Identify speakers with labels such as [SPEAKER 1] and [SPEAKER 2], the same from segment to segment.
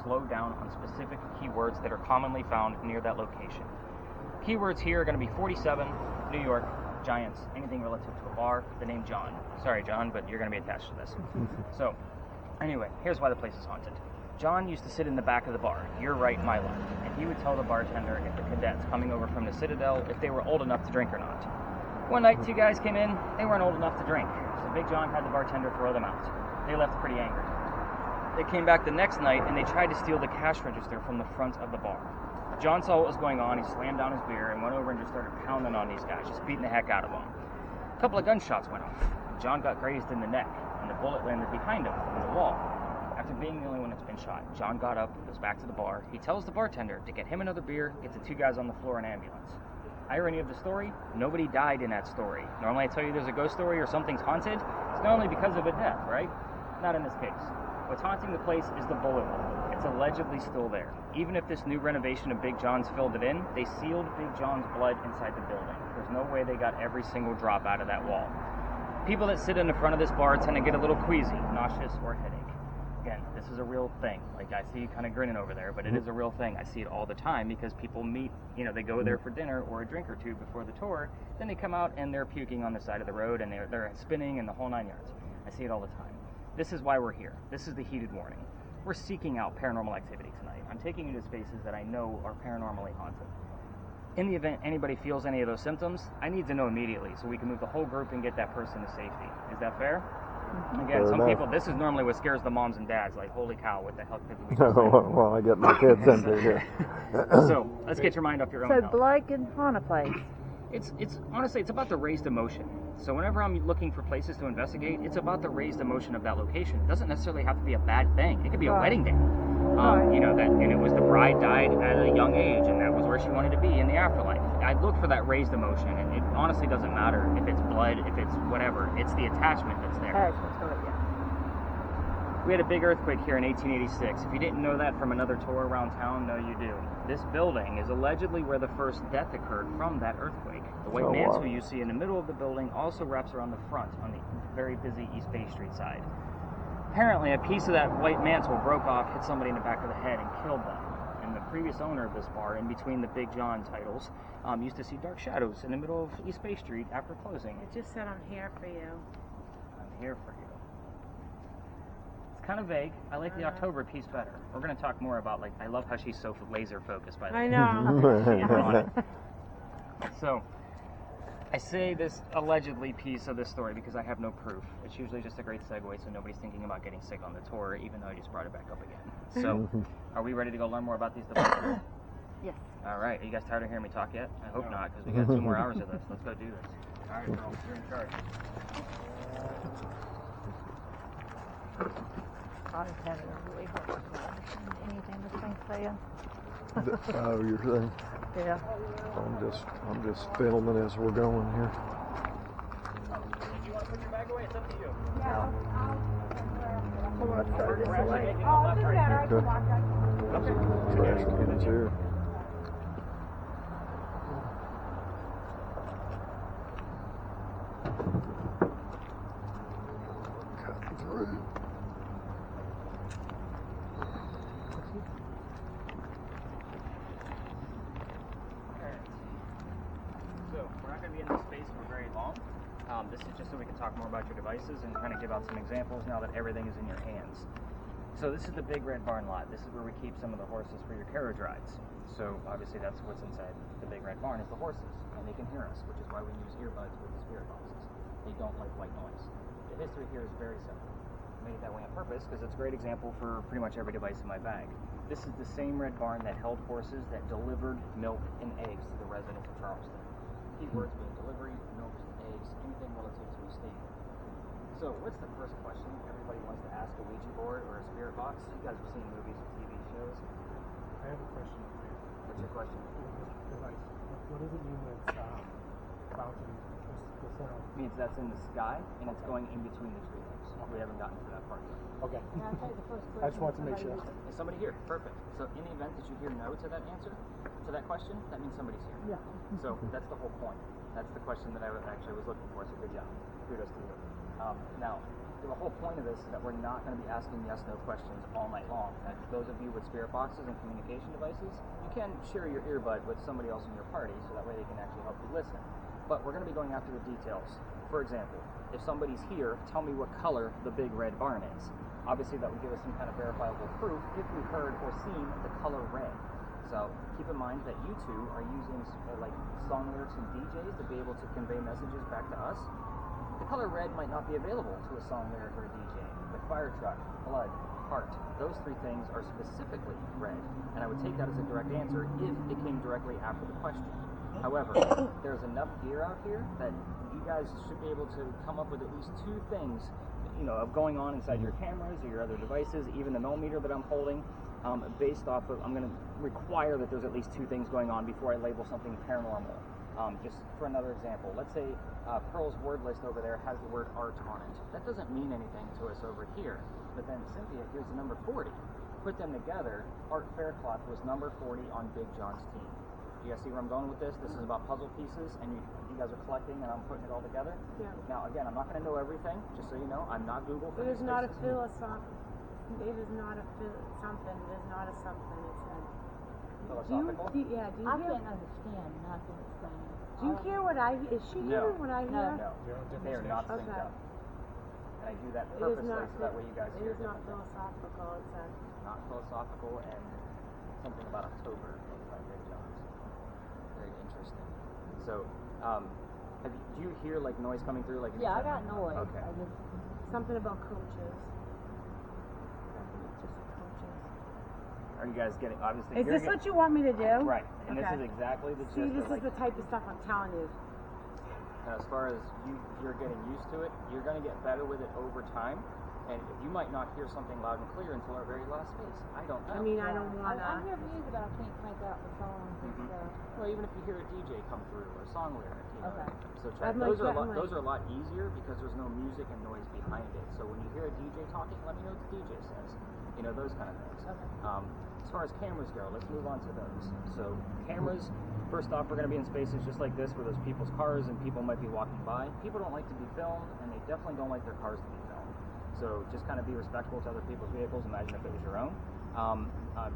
[SPEAKER 1] slow down on specific keywords that are commonly found near that location. Keywords here are going to be 47, New York, Giants, anything relative to a bar, the name John. Sorry, John, but you're going to be attached to this. So, anyway, here's why the place is haunted. John used to sit in the back of the bar, your right, my left, and he would tell the bartender if the cadets coming over from the Citadel if they were old enough to drink or not. One night, two guys came in, they weren't old enough to drink, so Big John had the bartender throw them out. They left pretty angry. They came back the next night and they tried to steal the cash register from the front of the bar. John saw what was going on, he slammed down his beer and went over and just started pounding on these guys, just beating the heck out of them. A couple of gunshots went off. John got grazed in the neck, and the bullet landed behind him in the wall. After being the only one that's been shot, John got up, goes back to the bar. He tells the bartender to get him another beer, get the two guys on the floor in an ambulance. Irony of the story, nobody died in that story. Normally I tell you there's a ghost story or something's haunted, it's normally because of a death, right? Not in this case. What's haunting the place is the bullet hole. It's allegedly still there. Even if this new renovation of Big John's filled it in, they sealed Big John's blood inside the building. There's no way they got every single drop out of that wall. People that sit in the front of this bar tend to get a little queasy, nauseous, or headache. Again, this is a real thing. Like, I see you kind of grinning over there, but it is a real thing. I see it all the time because people meet, they go there for dinner or a drink or two before the tour, then they come out and they're puking on the side of the road and they're spinning and the whole 9 yards. I see it all the time. This is why we're here. This is the heated warning. We're seeking out paranormal activity tonight. I'm taking you to spaces that I know are paranormally haunted. In the event anybody feels any of those symptoms, I need to know immediately so we can move the whole group and get that person to safety. Is that fair? Again,
[SPEAKER 2] Fair
[SPEAKER 1] some
[SPEAKER 2] enough.
[SPEAKER 1] people, this is normally what scares the moms and dads, like, holy cow, what the hell could we do?
[SPEAKER 2] Well, I get my kids into here.
[SPEAKER 1] So, let's get your mind off your own
[SPEAKER 3] So
[SPEAKER 1] health.
[SPEAKER 3] Blake and Haunt a place.
[SPEAKER 1] It's honestly, it's about the raised emotion. So whenever I'm looking for places to investigate, it's about the raised emotion of that location. It doesn't necessarily have to be a bad thing. It could be a wedding day. And it was the bride died at a young age, and that was where she wanted to be in the afterlife. I look for that raised emotion, and it honestly doesn't matter if it's blood, if it's whatever. It's the attachment that's there. We had a big earthquake here in 1886. If you didn't know that from another tour around town, no, you do. This building is allegedly where the first death occurred from that earthquake. The white mantle you see in the middle of the building also wraps around the front on the very busy East Bay Street side. Apparently, a piece of that white mantle broke off, hit somebody in the back of the head, and killed them. And the previous owner of this bar, in between the Big John titles, used to see dark shadows in the middle of East Bay Street after closing.
[SPEAKER 3] It just said, I'm here for you.
[SPEAKER 1] I'm here for you. Kind of vague. I like the October piece better. We're going to talk more about, I love how she's so laser focused, by the way.
[SPEAKER 3] I know.
[SPEAKER 1] So, I say this allegedly piece of this story because I have no proof. It's usually just a great segue so nobody's thinking about getting sick on the tour, even though I just brought it back up again. So, are we ready to go learn more about these devices?
[SPEAKER 3] Yes.
[SPEAKER 1] All right. Are you guys tired of hearing me talk yet? I hope not, because we got 2 more hours of this. Let's go do this. All right, girl. You're in charge.
[SPEAKER 3] I was having a really hard time. Anything this thing saying?
[SPEAKER 2] Oh, you're saying?
[SPEAKER 3] Yeah.
[SPEAKER 2] I'm just filming as we're going here.
[SPEAKER 1] If you want to put your bag away, it's up to you.
[SPEAKER 3] Yeah. I'm going to throw this
[SPEAKER 1] We're actually
[SPEAKER 3] away.
[SPEAKER 1] making a left right here.
[SPEAKER 2] Trash cans here. Cut through.
[SPEAKER 1] So, we're not going to be in this space for very long. This is just so we can talk more about your devices and kind of give out some examples now that everything is in your hands. So this is the big red barn lot. This is where we keep some of the horses for your carriage rides. So obviously that's what's inside the big red barn is the horses, and they can hear us, which is why we use earbuds with the spirit boxes. They don't like white noise. The history here is very simple. I made it that way on purpose because it's a great example for pretty much every device in my bag. This is the same red barn that held horses that delivered milk and eggs to the residents of Charleston. Keywords being delivery, milk, eggs, anything relative to a state. So what's the first question everybody wants to ask a Ouija board or a spirit box? You guys have seen movies or TV shows.
[SPEAKER 4] I have a question for you.
[SPEAKER 1] What's your question?
[SPEAKER 4] Device. What does it mean when it's bouncing the sound?
[SPEAKER 1] It means that's in the sky and it's going in between the tree limbs. We haven't gotten to that part yet.
[SPEAKER 4] Okay. I just want to make sure.
[SPEAKER 1] Is somebody here? Perfect. So in the event that you hear no to that answer, to that question, that means somebody's here.
[SPEAKER 4] Yeah.
[SPEAKER 1] So that's the whole point. That's the question that I actually was looking for, so good job. Kudos to you. Now, the whole point of this is that we're not going to be asking yes/no questions all night long. And those of you with spirit boxes and communication devices, you can share your earbud with somebody else in your party, so that way they can actually help you listen. But we're going to be going after the details. For example, if somebody's here, tell me what color the big red barn is. Obviously, that would give us some kind of verifiable proof if we heard or seen the color red. So keep in mind that you two are using like song lyrics and DJs to be able to convey messages back to us. The color red might not be available to a song lyric or a DJ, but fire truck, blood, heart, those three things are specifically red, and I would take that as a direct answer if it came directly after the question. However, there's enough gear out here that you guys should be able to come up with at least two things, of going on inside your cameras or your other devices, even the millimeter that I'm holding, based off of, I'm going to require that there's at least two things going on before I label something paranormal. Just for another example, let's say Pearl's word list over there has the word art on it. That doesn't mean anything to us over here. But then Cynthia, here's the number 40. Put them together, Art Faircloth was number 40 on Big John's team. You guys see where I'm going with this? This is about puzzle pieces, and you guys are collecting, and I'm putting it all together.
[SPEAKER 3] Yeah.
[SPEAKER 1] Now, again, I'm not going to know everything, just so you know. I'm not Google for
[SPEAKER 3] It
[SPEAKER 1] these
[SPEAKER 3] is not a
[SPEAKER 1] spaces.
[SPEAKER 3] philosophical. It is not a something. It is not a something. It said.
[SPEAKER 1] Philosophical?
[SPEAKER 3] Do you
[SPEAKER 5] I
[SPEAKER 3] hear?
[SPEAKER 5] can't understand nothing it's saying.
[SPEAKER 3] Do you hear what I? Is she
[SPEAKER 1] No.
[SPEAKER 3] hearing what I hear?
[SPEAKER 1] No, they are not synced
[SPEAKER 3] Okay.
[SPEAKER 1] up. And I do that
[SPEAKER 3] It is
[SPEAKER 1] purposely
[SPEAKER 3] not.
[SPEAKER 1] so that way you guys
[SPEAKER 3] It
[SPEAKER 1] hear
[SPEAKER 3] is not
[SPEAKER 1] different things.
[SPEAKER 3] philosophical. It said.
[SPEAKER 1] Not philosophical, and something about October by Big John's. Very interesting. So, do you hear like noise coming through? Like
[SPEAKER 5] Yeah, I got noise.
[SPEAKER 1] Okay.
[SPEAKER 5] I just,
[SPEAKER 3] Something about coaches. I think it's just coaches.
[SPEAKER 1] Are you guys getting? Obviously,
[SPEAKER 3] Is
[SPEAKER 1] you're
[SPEAKER 3] this what you want me to do?
[SPEAKER 1] Right, and this
[SPEAKER 3] Okay.
[SPEAKER 1] is exactly the
[SPEAKER 3] See,
[SPEAKER 1] gist.
[SPEAKER 3] this
[SPEAKER 1] of, like,
[SPEAKER 3] is the type of stuff I'm telling you.
[SPEAKER 1] as far as you're getting used to it, you're going to get better with it over time. And you might not hear something loud and clear until our very last space. I don't know.
[SPEAKER 3] I mean, I don't
[SPEAKER 5] I
[SPEAKER 3] wanna.
[SPEAKER 5] hear music, but I can't make out the songs and
[SPEAKER 1] Mhm.
[SPEAKER 5] stuff.
[SPEAKER 1] Well, even if you hear a DJ come through or a song lyric,
[SPEAKER 5] Okay.
[SPEAKER 1] So try,
[SPEAKER 3] I'm like
[SPEAKER 1] those are a lot.
[SPEAKER 3] getting,
[SPEAKER 1] Those are a lot easier because there's no music and noise behind it. So when you hear a DJ talking, let me know what the DJ says. Those kind of things.
[SPEAKER 5] Okay.
[SPEAKER 1] As far as cameras go, let's move on to those. So cameras. First off, we're going to be in spaces just like this where there's people's cars and people might be walking by. People don't like to be filmed, and they definitely don't like their cars to be filmed. So just kind of be respectful to other people's vehicles. Imagine if it was your own.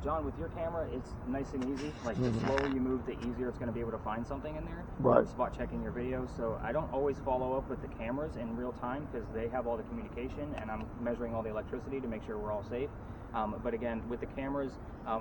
[SPEAKER 1] John, with your camera, it's nice and easy. Like the slower you move, the easier it's going to be able to find something in there.
[SPEAKER 2] Right.
[SPEAKER 1] Spot checking your videos. So I don't always follow up with the cameras in real time because they have all the communication, and I'm measuring all the electricity to make sure we're all safe. But again, with the cameras,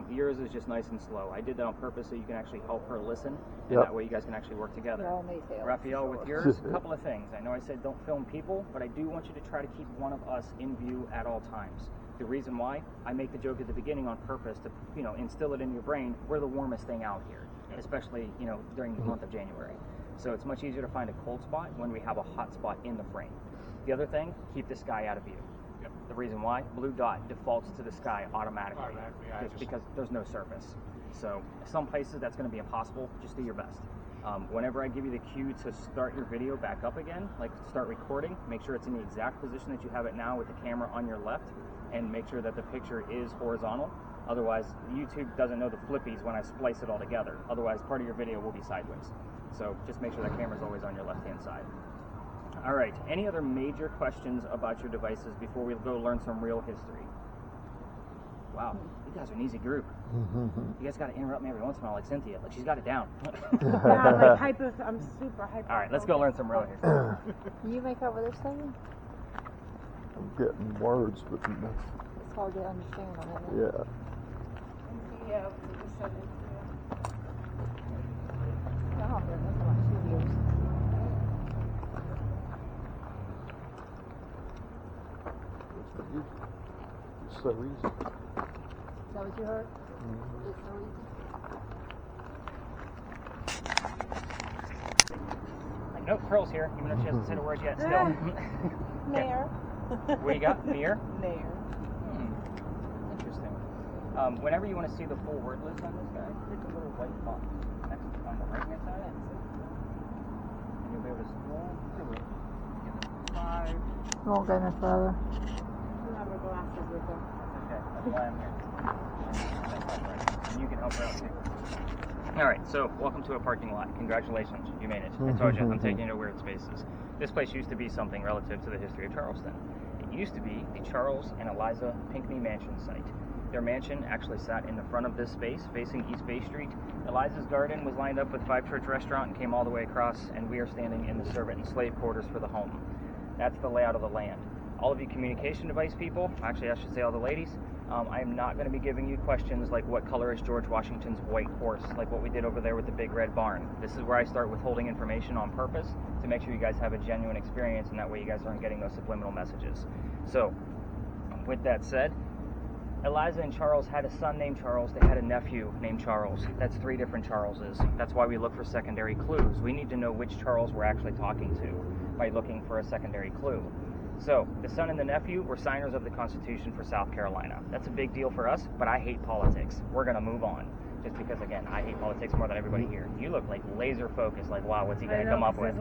[SPEAKER 1] yours is just nice and slow. I did that on purpose so you can actually help her listen, and
[SPEAKER 2] Yep.
[SPEAKER 1] that way you guys can actually work together.
[SPEAKER 5] They're all me sales.
[SPEAKER 1] Raphael, with yours, a couple of things. I know I said don't film people, but I do want you to try to keep one of us in view at all times. The reason why, I make the joke at the beginning on purpose to, instill it in your brain, we're the warmest thing out here, especially, during the month of January. So it's much easier to find a cold spot when we have a hot spot in the frame. The other thing, keep the sky out of view.
[SPEAKER 6] Yep.
[SPEAKER 1] The reason why, blue dot defaults to the sky automatically,
[SPEAKER 6] Automatically, yeah,
[SPEAKER 1] just because there's no surface. So some places that's going to be impossible. Just do your best. Whenever I give you the cue to start your video back up again, like start recording, make sure it's in the exact position that you have it now with the camera on your left, and make sure that the picture is horizontal. Otherwise, YouTube doesn't know the flippies when I splice it all together. Otherwise, part of your video will be sideways. So just make sure that camera's always on your left-hand side. All right, any other major questions about your devices before we go learn some real history? Wow, you guys are an easy group. You guys got to interrupt me every once in a while, like Cynthia. Like she's got it down.
[SPEAKER 3] Yeah, I'm super hyper.
[SPEAKER 1] All right, let's go learn some real history.
[SPEAKER 5] Can you make out what they're saying?
[SPEAKER 2] I'm getting words, but
[SPEAKER 5] It's hard to understand on it.
[SPEAKER 2] yeah.
[SPEAKER 3] Yeah, we just said it.
[SPEAKER 5] I don't hear nothing like she hears.
[SPEAKER 2] It's so easy.
[SPEAKER 5] Is that what you heard? It's so easy.
[SPEAKER 1] I know Pearl's here, even though she hasn't said a word yet. Still.
[SPEAKER 3] Mayor.
[SPEAKER 1] What you got? Mirror?
[SPEAKER 3] Mayor.
[SPEAKER 1] Interesting. Whenever you want to see the full word list on this guy, click the little white box next to on the right hand side. And you'll be able to scroll through it. Give it 5.
[SPEAKER 5] Won't go no further.
[SPEAKER 3] Never go after Rico.
[SPEAKER 1] That's okay. That's why I'm here. That's not right. And you can help her out too. Alright, so welcome to a parking lot. Congratulations, you made it. I told you, I'm taking you to weird spaces. This place used to be something relative to the history of Charleston. It used to be the Charles and Eliza Pinckney mansion site. Their mansion actually sat in the front of this space, facing East Bay Street. Eliza's garden was lined up with Five Church Restaurant and came all the way across, and we are standing in the servant and slave quarters for the home. That's the layout of the land. All of you communication device people, actually I should say all the ladies, I am not going to be giving you questions like what color is George Washington's white horse, like what we did over there with the big red barn. This is where I start withholding information on purpose to make sure you guys have a genuine experience, and that way you guys aren't getting those subliminal messages. So, with that said, Eliza and Charles had a son named Charles. They had a nephew named Charles. That's 3 different Charleses. That's why we look for secondary clues. We need to know which Charles we're actually talking to by looking for a secondary clue. So, the son and the nephew were signers of the Constitution for South Carolina. That's a big deal for us, but I hate politics. We're going to move on. Just because, again, I hate politics more than everybody here. You look like laser focused, like, wow, what's he going to come up with?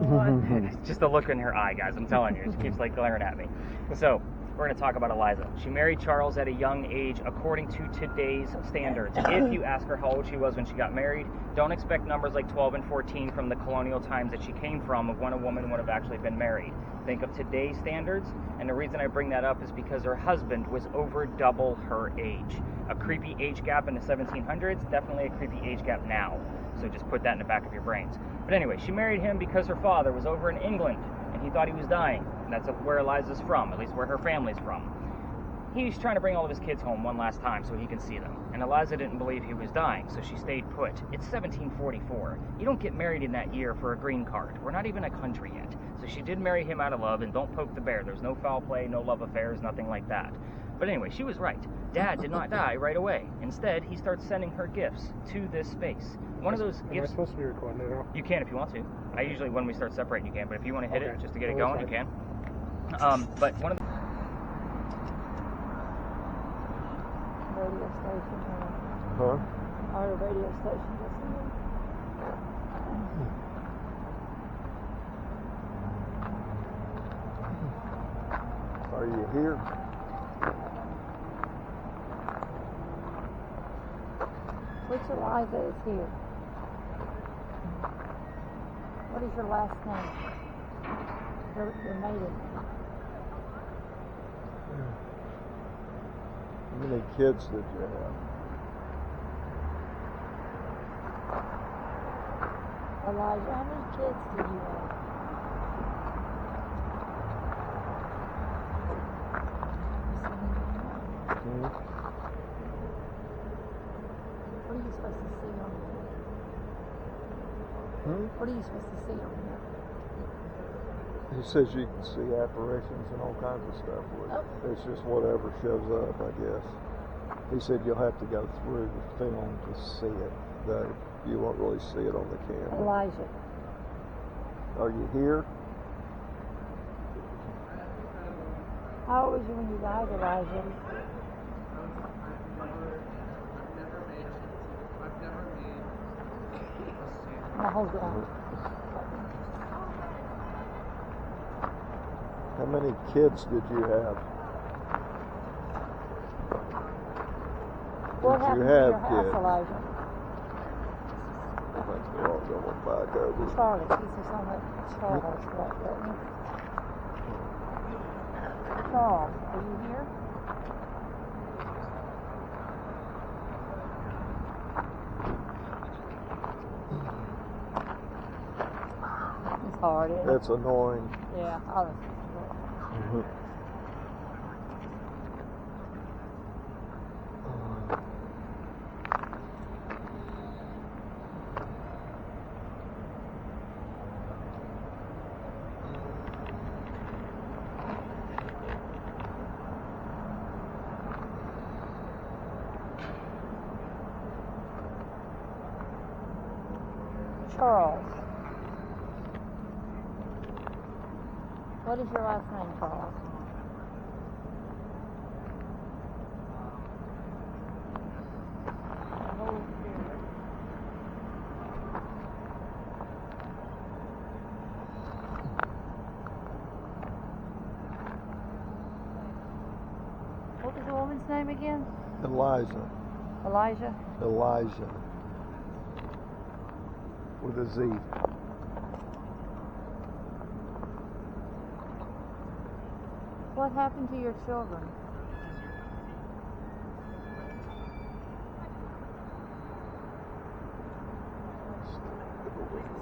[SPEAKER 1] Just the look in her eye, guys, I'm telling you. She keeps, like, glaring at me. So, we're going to talk about Eliza. She married Charles at a young age according to today's standards. If you ask her how old she was when she got married, don't expect numbers like 12 and 14 from the colonial times that she came from of when a woman would have actually been married. Think of today's standards, and the reason I bring that up is because her husband was over double her age. A creepy age gap in the 1700s, definitely a creepy age gap now. So just put that in the back of your brains. But anyway, she married him because her father was over in England, and he thought he was dying. And that's where Eliza's from, at least where her family's from. He's trying to bring all of his kids home one last time so he can see them. And Eliza didn't believe he was dying, so she stayed put. It's 1744. You don't get married in that year for a green card. We're not even a country yet. So she did marry him out of love, and don't poke the bear. There's no foul play, no love affairs, nothing like that. But anyway, she was right. Dad did not die right away. Instead, he starts sending her gifts to this space. One of those
[SPEAKER 4] Am I
[SPEAKER 1] gifts...
[SPEAKER 4] supposed to be recording it now?
[SPEAKER 1] You can if you want to. I usually, when we start separating, you can. But if you want to hit it just to get it
[SPEAKER 4] No,
[SPEAKER 1] going, you
[SPEAKER 4] that's
[SPEAKER 1] can. But one of the...
[SPEAKER 5] Radio station.
[SPEAKER 2] Huh?
[SPEAKER 5] Our radio station listening.
[SPEAKER 2] Are you here?
[SPEAKER 5] Which Eliza is here? What is your last name? Your maiden.
[SPEAKER 2] How many kids did you have?
[SPEAKER 5] Elijah, how many kids did you have?
[SPEAKER 2] Hmm?
[SPEAKER 5] What are you supposed to see on here?
[SPEAKER 2] Hmm?
[SPEAKER 5] What are you supposed to see on here?
[SPEAKER 2] He says you can see apparitions and all kinds of stuff with it. It's just whatever shows up, I guess. He said you'll have to go through the film to see it, though. You won't really see it on the camera.
[SPEAKER 5] Elijah.
[SPEAKER 2] Are you here?
[SPEAKER 5] How old was you when you died, Elijah? Now hold on.
[SPEAKER 2] How many kids did you have?
[SPEAKER 5] What
[SPEAKER 2] Did
[SPEAKER 5] happened
[SPEAKER 2] you
[SPEAKER 5] to
[SPEAKER 2] have
[SPEAKER 5] your house,
[SPEAKER 2] kids?
[SPEAKER 5] Elijah?
[SPEAKER 2] I think they're all going back over.
[SPEAKER 5] Charlotte, he's just on that Charles, right there. Charles, are you here? It's hard, isn't it?
[SPEAKER 2] That's annoying.
[SPEAKER 5] Yeah, honestly. Charles. What is your last name, Charles? What was the woman's name again?
[SPEAKER 2] Eliza.
[SPEAKER 5] Elijah?
[SPEAKER 2] Elijah. With a Z.
[SPEAKER 5] What happened to your children?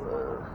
[SPEAKER 2] There.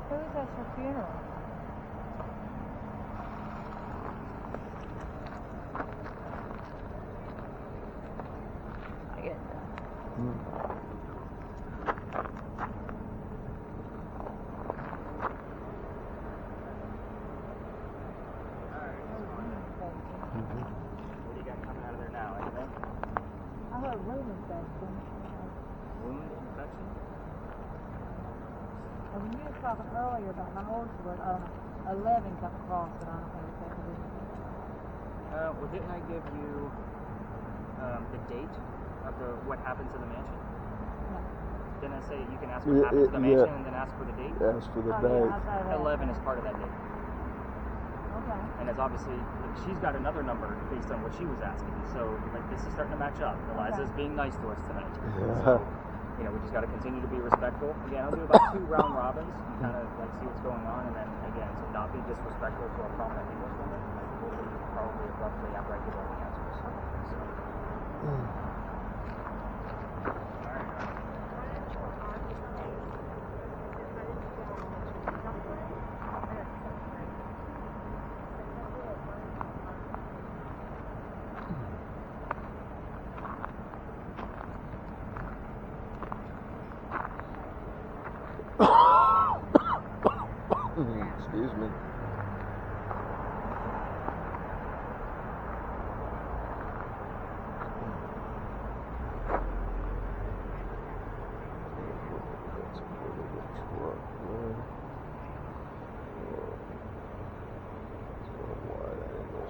[SPEAKER 5] Who was at your funeral? I get that.
[SPEAKER 1] What do you got coming out of there now? Anything?
[SPEAKER 5] I heard room infection.
[SPEAKER 1] Wound infection?
[SPEAKER 5] And when you were talking earlier about my oldest was 11 come across, but I don't think it's that good.
[SPEAKER 1] Well, didn't I give you the date of what happened to the mansion?
[SPEAKER 5] No.
[SPEAKER 1] Didn't I say you can ask what happened to the mansion and then ask for the date?
[SPEAKER 2] Ask for the
[SPEAKER 5] Oh,
[SPEAKER 2] date.
[SPEAKER 5] yeah, I saw that.
[SPEAKER 1] 11 is part of that date.
[SPEAKER 5] Okay.
[SPEAKER 1] And it's obviously, she's got another number based on what she was asking. So, like, this is starting to match up. Eliza's being nice to us tonight.
[SPEAKER 2] Yeah.
[SPEAKER 1] So, you know, we just got to continue to be respectful. Again, I'll do about 2 round robins and kind of, like, see what's going on. And then, again, to not be disrespectful to a prominent English woman, like, we'll leave probably abruptly after I give all the answers. So.
[SPEAKER 2] Excuse me. That's a bit of a truck there. It's got a wide angle.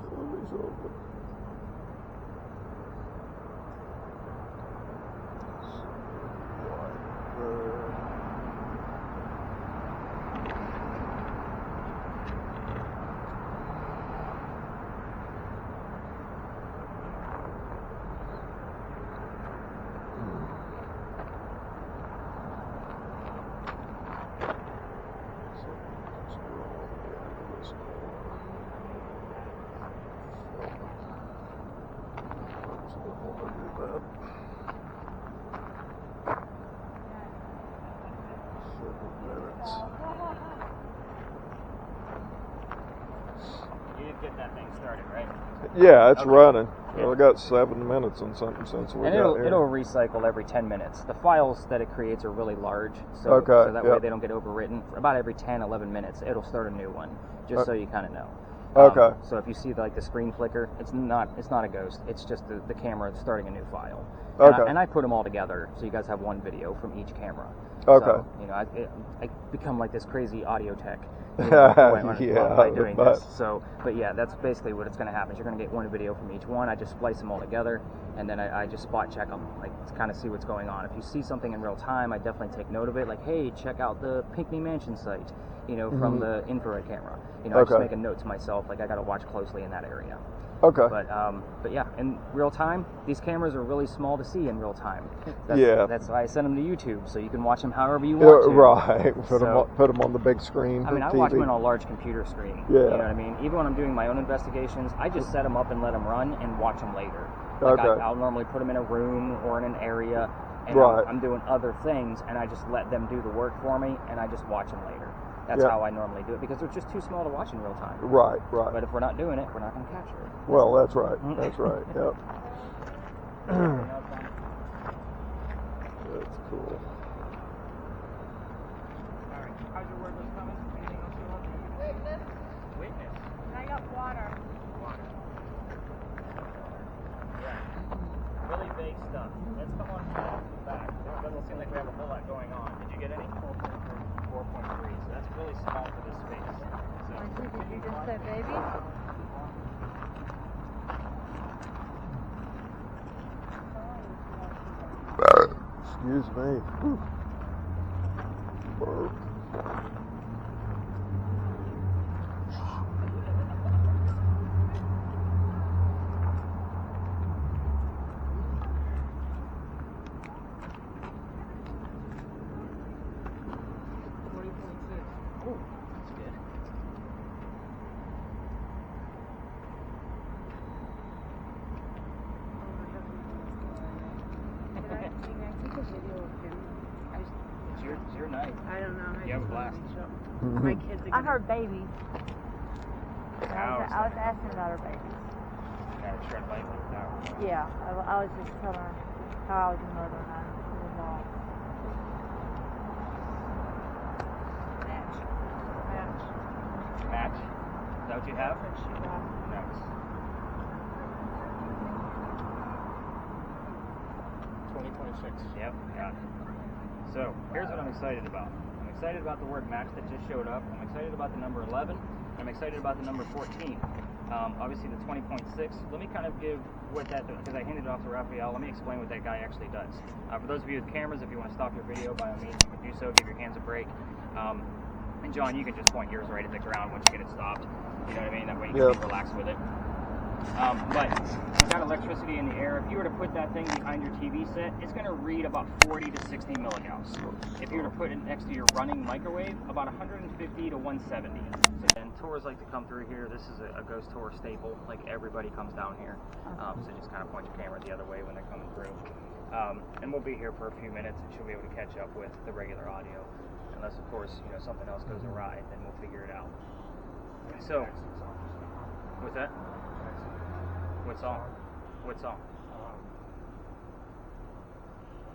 [SPEAKER 2] Somebody's open.
[SPEAKER 1] You did get that thing started, right?
[SPEAKER 2] Yeah, it's
[SPEAKER 1] Okay.
[SPEAKER 2] running.
[SPEAKER 1] Yeah.
[SPEAKER 2] I got 7 minutes and something since we
[SPEAKER 1] And
[SPEAKER 2] got here.
[SPEAKER 1] it'll recycle every 10 minutes. The files that it creates are really large, so,
[SPEAKER 2] Okay,
[SPEAKER 1] so that way
[SPEAKER 2] yep.
[SPEAKER 1] they don't get overwritten. For about every 10, 11 minutes, it'll start a new one, just so you kind of know.
[SPEAKER 2] Okay.
[SPEAKER 1] So if you see like the screen flicker, it's not a ghost. It's just the camera starting a new file.
[SPEAKER 2] Okay.
[SPEAKER 1] And I put them all together, so you guys have one video from each camera.
[SPEAKER 2] Okay.
[SPEAKER 1] So, you know, I become like this crazy audio tech. You know, by doing
[SPEAKER 2] but-
[SPEAKER 1] this. So, but yeah, that's basically what it's going to happen. Is you're going to get one video from each one. I just splice them all together, and then I just spot check them, like to kind of see what's going on. If you see something in real time, I definitely take note of it. Like, hey, check out the Pinckney Mansion site, you know, from the infrared camera. You know, I just
[SPEAKER 2] Okay.
[SPEAKER 1] make a note to myself, like I got to watch closely in that area.
[SPEAKER 2] Okay.
[SPEAKER 1] But yeah, in real time, these cameras are really small to see in real time. That's why I send them to YouTube, so you can watch them however you want to.
[SPEAKER 2] Right. Put them on the big screen.
[SPEAKER 1] I mean, I
[SPEAKER 2] TV.
[SPEAKER 1] watch them on a large computer screen.
[SPEAKER 2] Yeah.
[SPEAKER 1] You know what I mean? Even when I'm doing my own investigations, I just set them up and let them run and watch them later. Like
[SPEAKER 2] Okay.
[SPEAKER 1] I'll normally put them in a room or in an area, and
[SPEAKER 2] Right.
[SPEAKER 1] I'm doing other things, and I just let them do the work for me, and I just watch them later. That's
[SPEAKER 2] Yeah.
[SPEAKER 1] how I normally do it, because they're just too small to watch in real time.
[SPEAKER 2] Right.
[SPEAKER 1] But if we're not doing it, we're not going to capture it.
[SPEAKER 2] Well, that's right. That's right. Yep. That's cool.
[SPEAKER 1] Alright, how's your word list coming? Anything else you want? Witness.
[SPEAKER 5] I got water.
[SPEAKER 1] Water. Yeah. Really vague stuff. Let's come on back. It doesn't seem like we have a whole lot going on. Did you get any? 4.3. So that's really small for this space. So,
[SPEAKER 5] Did you just say baby?
[SPEAKER 2] Excuse me. Whew. Burp.
[SPEAKER 1] oh, that's good. It's your night.
[SPEAKER 3] I don't know.
[SPEAKER 1] You have a blast.
[SPEAKER 3] My kids are
[SPEAKER 5] I
[SPEAKER 3] gonna...
[SPEAKER 5] heard babies.
[SPEAKER 1] Cows.
[SPEAKER 5] I was asking about her babies.
[SPEAKER 1] Yeah, shred lightly. No.
[SPEAKER 5] Yeah, I was just telling her how I was a mother and I was involved.
[SPEAKER 1] Match. Is that what you have? Nice.
[SPEAKER 4] 2026.
[SPEAKER 1] Yep, got it. So, here's what I'm excited about. I'm excited about the word match that just showed up. I'm excited about the number 11. I'm excited about the number 14. Obviously the 20.6. Let me kind of give what that does, because I handed it off to Raphael. Let me explain what that guy actually does. For those of you with cameras, if you want to stop your video, by all means, you can do so. Give your hands a break. And John, you can just point yours right at the ground once you get it stopped. You know what I mean? That way you can be relaxed with it. But you've got electricity in the air. If you were to put that thing behind your TV set, it's going to read about 40 to 60 milligauss. If you were to put it next to your running microwave, about 150 to 170. And tours like to come through here. This is a ghost tour staple. Like, everybody comes down here. So just kind of point your camera the other way when they're coming through. And we'll be here for a few minutes, and she'll be able to catch up with the regular audio. Unless, of course, something else goes awry, then we'll figure it out. So, what's that? What song? What song?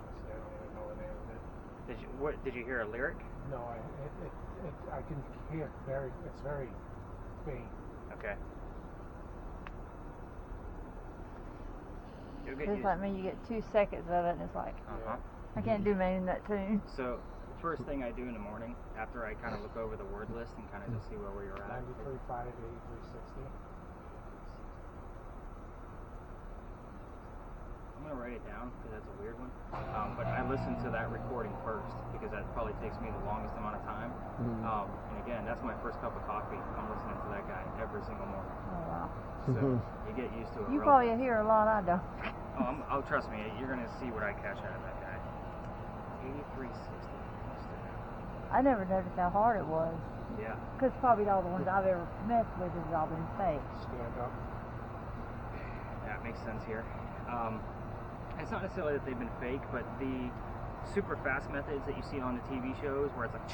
[SPEAKER 4] Honestly, I don't even know the name of it.
[SPEAKER 1] Did you hear a lyric?
[SPEAKER 4] No, I can hear it's very faint.
[SPEAKER 1] Okay.
[SPEAKER 5] It's like me, you get 2 seconds of it and it's like, I can't do anything in that tune.
[SPEAKER 1] So, first thing I do in the morning, after I kind of look over the word list and kind of just see where we are at.
[SPEAKER 4] 93.5 to 83.60.
[SPEAKER 1] I'm going to write it down because that's a weird one. But I listen to that recording first because that probably takes me the longest amount of time. And again, that's my first cup of coffee. I'm listening to that guy every single morning.
[SPEAKER 5] Oh, wow.
[SPEAKER 1] So you get used to it.
[SPEAKER 5] You
[SPEAKER 1] real
[SPEAKER 5] probably
[SPEAKER 1] fast.
[SPEAKER 5] hear a lot I don't.
[SPEAKER 1] Oh, trust me, you're going to see what I catch out of that guy. 8360.
[SPEAKER 5] I never noticed how hard it was.
[SPEAKER 1] Yeah.
[SPEAKER 5] Because probably all the ones I've ever messed with has all been fake.
[SPEAKER 4] Stand up.
[SPEAKER 1] That makes sense here. It's not necessarily that they've been fake, but the super fast methods that you see on the TV shows where it's like,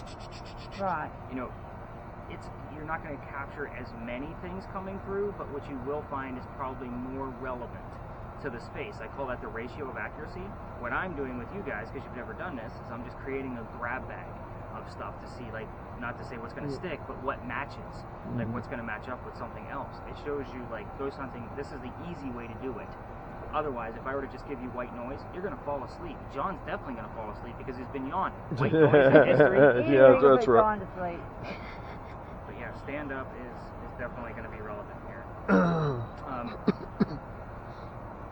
[SPEAKER 5] Right.
[SPEAKER 1] you're not going to capture as many things coming through, but what you will find is probably more relevant to the space. I call that the ratio of accuracy. What I'm doing with you guys, because you've never done this, is I'm just creating a grab bag of stuff to see, like, not to say what's going to stick, but what matches, like what's going to match up with something else. It shows you, like, ghost hunting, this is the easy way to do it. Otherwise, if I were to just give you white noise, you're going to fall asleep. John's definitely going to fall asleep because he's been yawning. White noise in history.
[SPEAKER 2] Yeah, that's right.
[SPEAKER 5] To sleep.
[SPEAKER 1] But yeah, stand up is definitely going to be relevant here.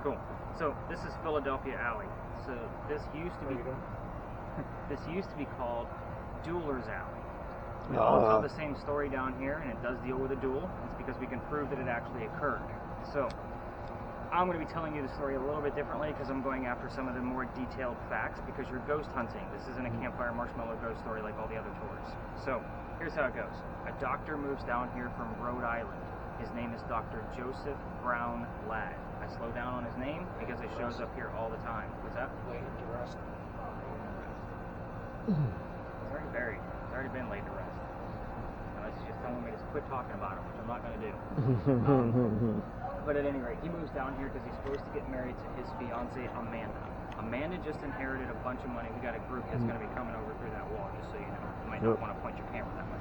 [SPEAKER 1] Cool. So this is Philadelphia Alley. So this used to be called Dueler's Alley. We all tell the same story down here, and it does deal with a duel. It's because we can prove that it actually occurred. So I'm going to be telling you the story a little bit differently because I'm going after some of the more detailed facts because you're ghost hunting. This isn't a campfire marshmallow ghost story like all the other tours. So here's how it goes. A doctor moves down here from Rhode Island. His name is Dr. Joseph Brown Ladd. I slow down on his name because it shows up here all the time. What's that?
[SPEAKER 4] Laid to rest.
[SPEAKER 1] He's already buried. He's already been laid to rest. Unless he's just telling me to quit talking about him, which I'm not going to do. But at any rate, he moves down here because he's supposed to get married to his fiancée, Amanda. Amanda just inherited a bunch of money. We got a group that's going to be coming over through that wall, just so you know. You might not want to point your camera that way.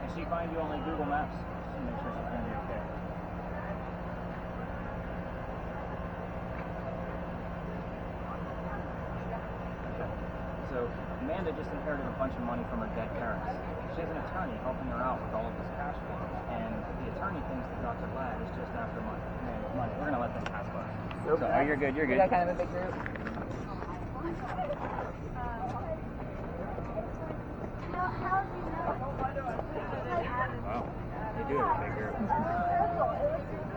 [SPEAKER 1] And she finds you on like Google Maps, just to make sure she's going to be okay. So Amanda just inherited a bunch of money from her dead parents. She has an attorney helping her out with all of this cash flow, and the attorney thinks that Dr. Ladd is just after money. We're gonna let them pass by. So, oh, you're good. You're good.
[SPEAKER 5] We got kind of a big group.
[SPEAKER 1] Wow, you do have a big group.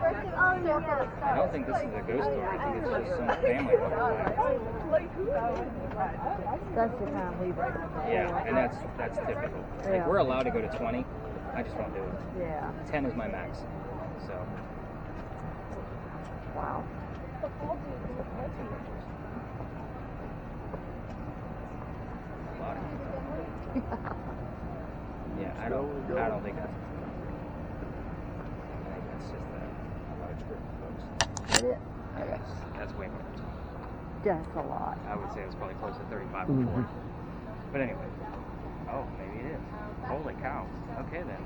[SPEAKER 1] I don't think this is a ghost story. I think it's just some family butterfly.
[SPEAKER 5] That's the time we break.
[SPEAKER 1] Yeah, and that's typical. Like, we're allowed to go to 20. I just won't do it.
[SPEAKER 5] Yeah.
[SPEAKER 1] 10 is my max. So.
[SPEAKER 5] Wow.
[SPEAKER 1] A lot of yeah, I don't think that's. I think that's just a large group of folks.
[SPEAKER 5] Yeah.
[SPEAKER 1] That's way more.
[SPEAKER 5] That's a lot.
[SPEAKER 1] I would say it's probably close to 35 or 40. But anyway. Oh, maybe it is. Holy cow. Okay then.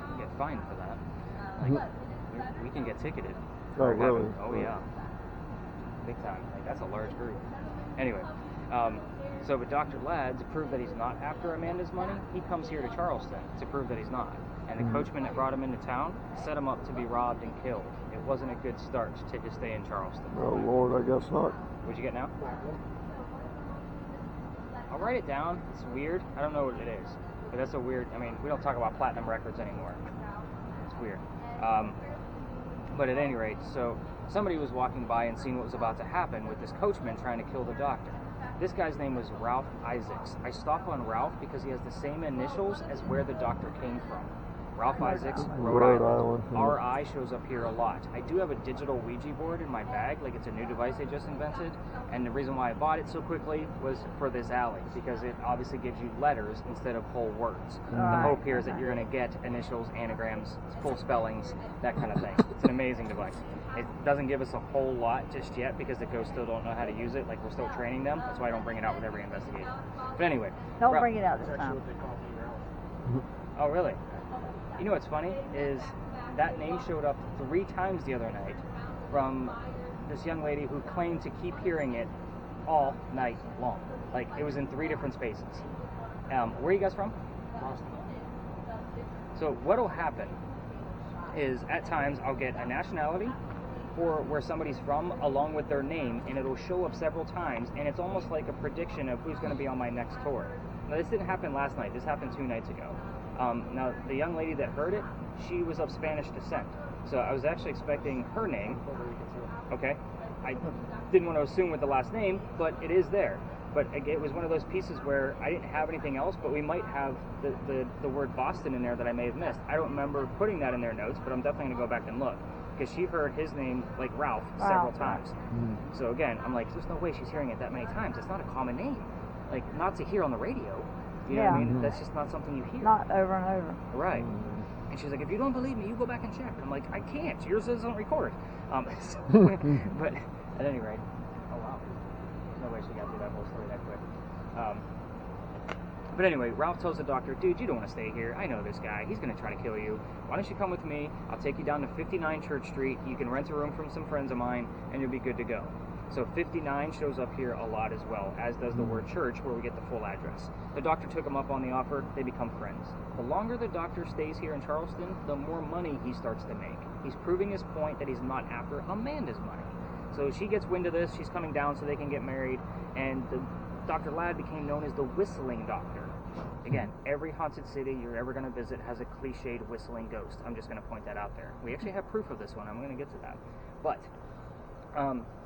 [SPEAKER 1] You get fined for that. Like, we can get ticketed.
[SPEAKER 2] Oh, really?
[SPEAKER 1] Oh, yeah. Big time. Like, that's a large group. Anyway, so but Dr. Ladd, to prove that he's not after Amanda's money, he comes here to Charleston to prove that he's not. And the coachman that brought him into town set him up to be robbed and killed. It wasn't a good start to just stay in Charleston.
[SPEAKER 2] Oh, Lord, I guess not.
[SPEAKER 1] What'd you get now? I'll write it down. It's weird. I don't know what it is. But that's a weird, I mean, we don't talk about platinum records anymore. It's weird. But at any rate, so somebody was walking by and seeing what was about to happen with this coachman trying to kill the doctor. This guy's name was Ralph Isaacs. I stop on Ralph because he has the same initials as where the doctor came from. Ralph Isaacs, Rhode Island. RI shows up here a lot. I do have a digital Ouija board in my bag, like it's a new device I just invented, and the reason why I bought it so quickly was for this alley, because it obviously gives you letters instead of whole words. The hope here is that you're going to get initials, anagrams, full spellings, that kind of thing. It's an amazing device. It doesn't give us a whole lot just yet because the ghosts still don't know how to use it, like we're still training them. That's why I don't bring it out with every investigation. But anyway.
[SPEAKER 5] Don't bring it out this
[SPEAKER 4] That's
[SPEAKER 5] time.
[SPEAKER 4] actually what they call me now.
[SPEAKER 1] Oh, really? You know what's funny is that name showed up 3 times the other night from this young lady who claimed to keep hearing it all night long. Like, it was in 3 different spaces. Where are you guys from?
[SPEAKER 4] Boston.
[SPEAKER 1] So what'll happen is at times I'll get a nationality or where somebody's from along with their name, and it'll show up several times, and it's almost like a prediction of who's going to be on my next tour. Now, this didn't happen last night. This happened 2 nights ago. Now, the young lady that heard it, she was of Spanish descent. So I was actually expecting her name. Okay. I didn't want to assume with the last name, but it is there. But it was one of those pieces where I didn't have anything else, but we might have the word Boston in there that I may have missed. I don't remember putting that in their notes, but I'm definitely going to go back and look. Because she heard his name, like Ralph, several times. So again, I'm like, there's no way she's hearing it that many times. It's not a common name. Like, not to hear on the radio. You know what I mean? That's just not something you hear.
[SPEAKER 5] Not over and over.
[SPEAKER 1] Right. And she's like, if you don't believe me, you go back and check. I'm like, I can't. Yours doesn't record. But at any rate, oh wow. There's no way she got through that whole story that quick. But anyway, Ralph tells the doctor, dude, you don't want to stay here. I know this guy. He's going to try to kill you. Why don't you come with me? I'll take you down to 59 Church Street. You can rent a room from some friends of mine, and you'll be good to go. So 59 shows up here a lot as well, as does the word church, where we get the full address. The doctor took him up on the offer. They become friends. The longer the doctor stays here in Charleston, the more money he starts to make. He's proving his point that he's not after Amanda's money. So she gets wind of this. She's coming down so they can get married. And Dr. Ladd became known as the Whistling Doctor. Again, every haunted city you're ever going to visit has a cliched whistling ghost. I'm just going to point that out there. We actually have proof of this one. I'm going to get to that. But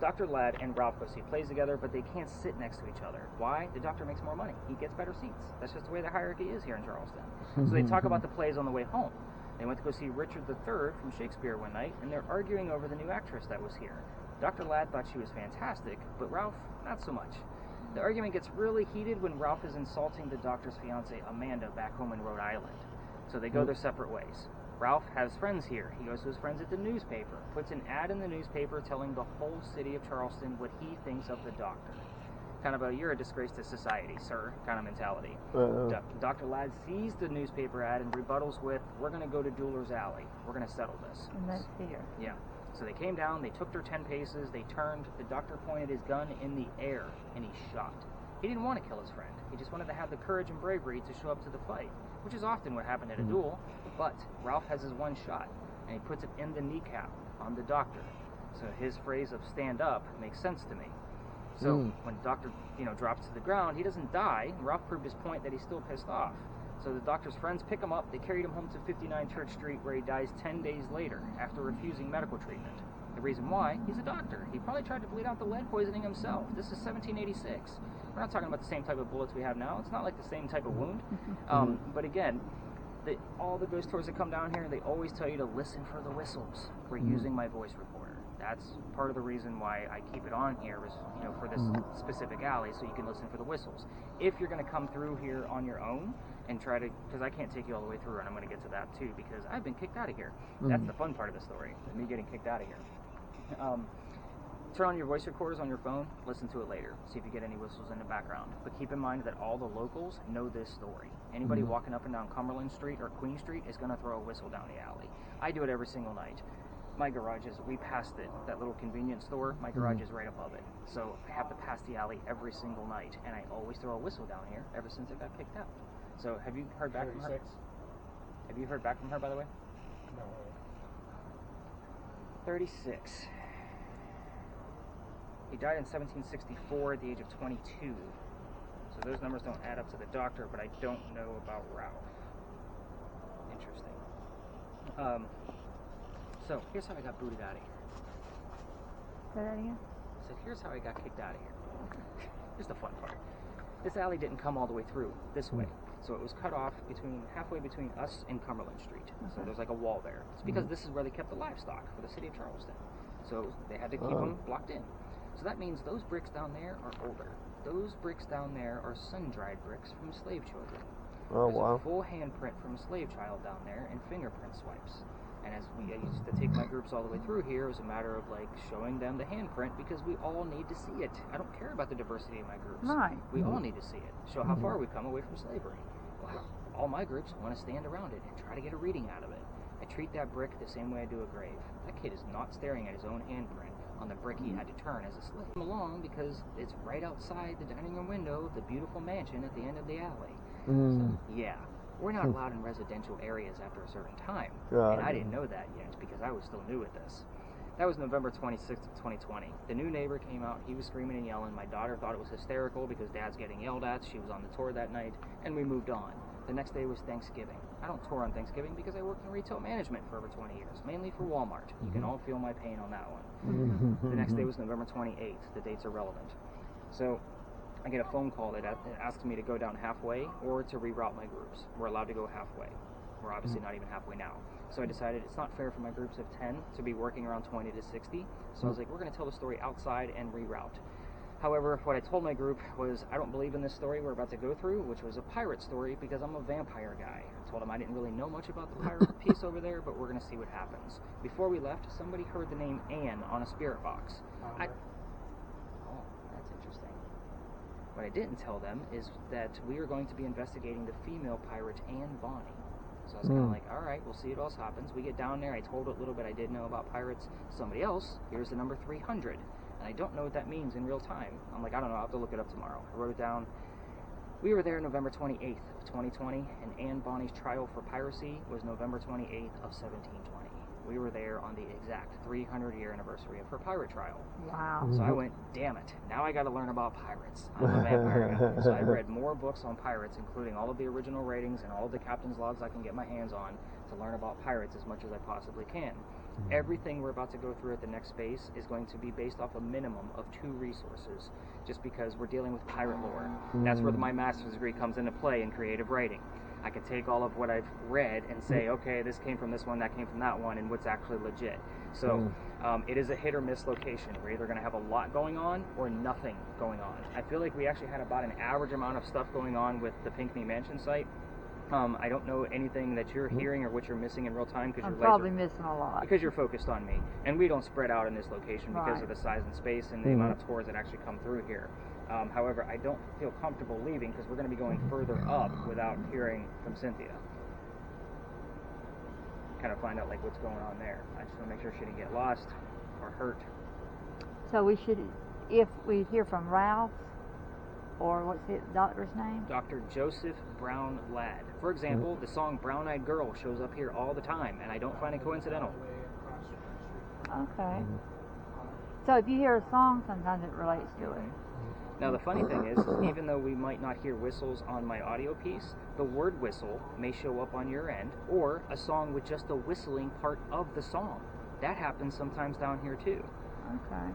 [SPEAKER 1] Dr. Ladd and Ralph go see plays together, but they can't sit next to each other. Why? The doctor makes more money. He gets better seats. That's just the way the hierarchy is here in Charleston. So they talk about the plays on the way home. They went to go see Richard III from Shakespeare one night, and they're arguing over the new actress that was here. Dr. Ladd thought she was fantastic, but Ralph, not so much. The argument gets really heated when Ralph is insulting the doctor's fiancée, Amanda, back home in Rhode Island. So they go their separate ways. Ralph has friends here. He goes to his friends at the newspaper, puts an ad in the newspaper telling the whole city of Charleston what he thinks of the doctor. Kind of a, you're a disgrace to society, sir, kind of mentality. Dr. Ladd sees the newspaper ad and rebuttals with, we're going to go to Jeweler's Alley. We're going to settle this.
[SPEAKER 5] And that's here.
[SPEAKER 1] Yeah. So they came down, they took their 10 paces, they turned, the doctor pointed his gun in the air, and he shot. He didn't want to kill his friend. He just wanted to have the courage and bravery to show up to the fight, which is often what happened at a duel. But Ralph has his one shot, and he puts it in the kneecap on the doctor. So his phrase of stand up makes sense to me. So when the doctor, drops to the ground, he doesn't die. Ralph proved his point that he's still pissed off. So the doctor's friends pick him up. They carried him home to 59 Church Street, where he dies 10 days later after refusing medical treatment. The reason why? He's a doctor. He probably tried to bleed out the lead poisoning himself. This is 1786. We're not talking about the same type of bullets we have now. It's not like the same type of wound. But again, all the ghost tours that come down here, they always tell you to listen for the whistles. We're using my voice recorder. That's part of the reason why I keep it on here is, for this specific alley, so you can listen for the whistles. If you're going to come through here on your own and try to, because I can't take you all the way through, and I'm going to get to that too, because I've been kicked out of here. That's the fun part of the story, me getting kicked out of here. Turn on your voice recorders on your phone, listen to it later, see if you get any whistles in the background. But keep in mind that all the locals know this story. Anybody walking up and down Cumberland Street or Queen Street is going to throw a whistle down the alley. I do it every single night. My garage is, we passed it, that little convenience store, my garage is right above it. So I have to pass the alley every single night, and I always throw a whistle down here ever since I got kicked out. So have you heard back from her? Have you heard back from her, by the way?
[SPEAKER 4] No.
[SPEAKER 1] 36. He died in 1764 at the age of 22. So those numbers don't add up to the doctor, but I don't know about Ralph. Interesting. So here's how I got booted out of here.
[SPEAKER 5] Say that again?
[SPEAKER 1] I said, here's how I got kicked out of here. Here's the fun part. This alley didn't come all the way through this way. So it was cut off halfway between us and Cumberland Street. So there's like a wall there. It's because this is where they kept the livestock for the city of Charleston. So they had to keep them blocked in. So that means those bricks down there are older. Those bricks down there are sun-dried bricks from slave children. There's a full handprint from a slave child down there and fingerprint swipes. And as I used to take my groups all the way through here, it was a matter of like showing them the handprint because we all need to see it. I don't care about the diversity of my groups.
[SPEAKER 5] Right.
[SPEAKER 1] We all need to see it. Show how far we've come away from slavery. Well, all my groups want to stand around it and try to get a reading out of it. I treat that brick the same way I do a grave. That kid is not staring at his own handprint on the brick he had to turn as a slave. Come along because it's right outside the dining room window of the beautiful mansion at the end of the alley. So, yeah. We're not allowed in residential areas after a certain time. And I didn't know that yet because I was still new at this. That was November 26th of 2020. The new neighbor came out. He was screaming and yelling. My daughter thought it was hysterical because Dad's getting yelled at. She was on the tour that night, and we moved on. The next day was Thanksgiving. I don't tour on Thanksgiving because I worked in retail management for over 20 years, mainly for Walmart. You can all feel my pain on that one. The next day was November 28th. The dates are relevant. So I get a phone call that asks me to go down halfway or to reroute my groups. We're allowed to go halfway. We're obviously not even halfway now. So I decided it's not fair for my groups of 10 to be working around 20 to 60. So I was like, we're going to tell the story outside and reroute. However, what I told my group was I don't believe in this story we're about to go through, which was a pirate story because I'm a vampire guy. I told them I didn't really know much about the pirate piece over there, but we're going to see what happens. Before we left, somebody heard the name Anne on a spirit box. Oh, that's interesting. What I didn't tell them is that we are going to be investigating the female pirate Anne Bonny. So I was kind of like, all right, we'll see what else happens. We get down there. I told what little bit I did know about pirates. Somebody else, here's the number 300. And I don't know what that means in real time. I'm like, I don't know. I'll have to look it up tomorrow. I wrote it down. We were there November 28th of 2020, and Anne Bonny's trial for piracy was November 28th of 1720. we were there on the exact 300-year anniversary of her pirate trial.
[SPEAKER 5] Wow.
[SPEAKER 1] So I went, damn it, now I got to learn about pirates. I'm a vampire now. So I read more books on pirates, including all of the original ratings and all of the captain's logs I can get my hands on to learn about pirates as much as I possibly can. Everything we're about to go through at the next space is going to be based off a minimum of 2 resources, just because we're dealing with pirate lore. That's where my master's degree comes into play in creative writing. I can take all of what I've read and say, okay, this came from this one, that came from that one, and what's actually legit. So it is a hit or miss location. We're either going to have a lot going on or nothing going on. I feel like we actually had about an average amount of stuff going on with the Pinckney Mansion site. I don't know anything that you're hearing or what you're missing in real time because
[SPEAKER 5] I'm probably missing a lot.
[SPEAKER 1] Because you're focused on me, and we don't spread out in this location because of the size and space and the amount of tours that actually come through here. However, I don't feel comfortable leaving because we're going to be going further up without hearing from Cynthia. Kind of find out like what's going on there. I just want to make sure she didn't get lost or hurt.
[SPEAKER 5] So we should, if we hear from Ralph, or what's the doctor's name?
[SPEAKER 1] Dr. Joseph Brown Ladd. For example, the song Brown Eyed Girl shows up here all the time, and I don't find it coincidental.
[SPEAKER 5] Okay. So if you hear a song, sometimes it relates to it.
[SPEAKER 1] Now the funny thing is, even though we might not hear whistles on my audio piece, the word whistle may show up on your end, or a song with just the whistling part of the song. That happens sometimes down here too.
[SPEAKER 5] Okay.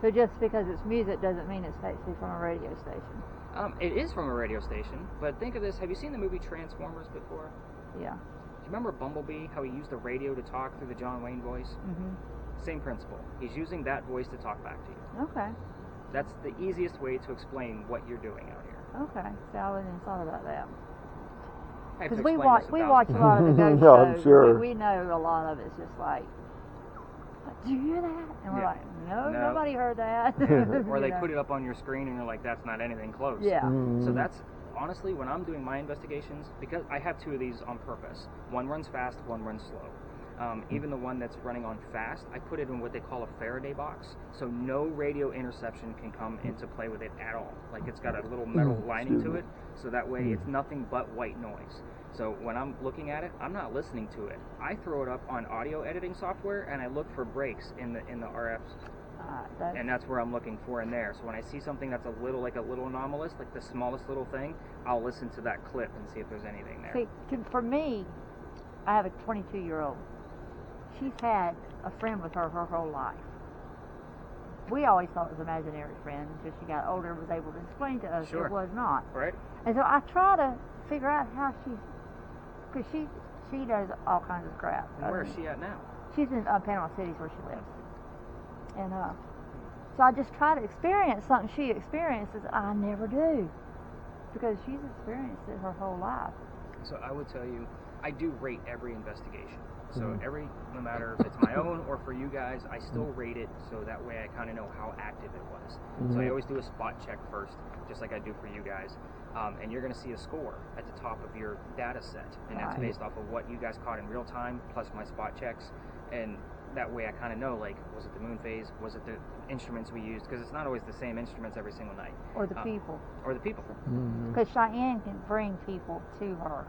[SPEAKER 5] So just because it's music doesn't mean it's actually from a radio station.
[SPEAKER 1] It is from a radio station, but think of this. Have you seen the movie Transformers before?
[SPEAKER 5] Yeah.
[SPEAKER 1] Do you remember Bumblebee, how he used the radio to talk through the John Wayne voice? Same principle. He's using that voice to talk back to you.
[SPEAKER 5] Okay.
[SPEAKER 1] That's the easiest way to explain what you're doing out here.
[SPEAKER 5] Okay. So I wouldn't have thought about that.
[SPEAKER 1] I have to
[SPEAKER 5] Because we
[SPEAKER 1] explain this
[SPEAKER 5] watch
[SPEAKER 1] 1,000
[SPEAKER 5] a lot of the ghost
[SPEAKER 2] Yeah, I'm
[SPEAKER 5] shows.
[SPEAKER 2] sure.
[SPEAKER 5] We know a lot of it's just like, do you hear that? And we're
[SPEAKER 1] Yeah.
[SPEAKER 5] like, no,
[SPEAKER 1] No.
[SPEAKER 5] nobody heard that.
[SPEAKER 1] Or they put it up on your screen and you're like, that's not anything close.
[SPEAKER 5] Yeah.
[SPEAKER 1] So that's, honestly, when I'm doing my investigations, because I have 2 of these on purpose. One runs fast, one runs slow. Even the one that's running on fast, I put it in what they call a Faraday box, so no radio interception can come into play with it at all. Like it's got a little metal lining to it, so that way it's nothing but white noise. So when I'm looking at it, I'm not listening to it. I throw it up on audio editing software and I look for breaks in the RFs. And that's where I'm looking for in there. So when I see something that's a little anomalous, like the smallest little thing, I'll listen to that clip and see if there's anything there.
[SPEAKER 5] See, for me, I have a 22-year-old. She's had a friend with her whole life. We always thought it was an imaginary friend until she got older and was able to explain to us it was not.
[SPEAKER 1] Right.
[SPEAKER 5] And so I try to figure out how because she does all kinds of crap.
[SPEAKER 1] And where is she at now?
[SPEAKER 5] She's in Panama City is where she lives. And so I just try to experience something she experiences. I never do. Because she's experienced it her whole life.
[SPEAKER 1] So I would tell you, I do rate every investigation. So no matter if it's my own or for you guys, I still rate it so that way I kind of know how active it was. So I always do a spot check first, just like I do for you guys. And you're going to see a score at the top of your data set. And that's based off of what you guys caught in real time, plus my spot checks. And that way I kind of know, like, was it the moon phase? Was it the instruments we used? Because it's not always the same instruments every single night.
[SPEAKER 5] Or the people.
[SPEAKER 1] Or the people.
[SPEAKER 5] Because Cheyenne can bring people to her.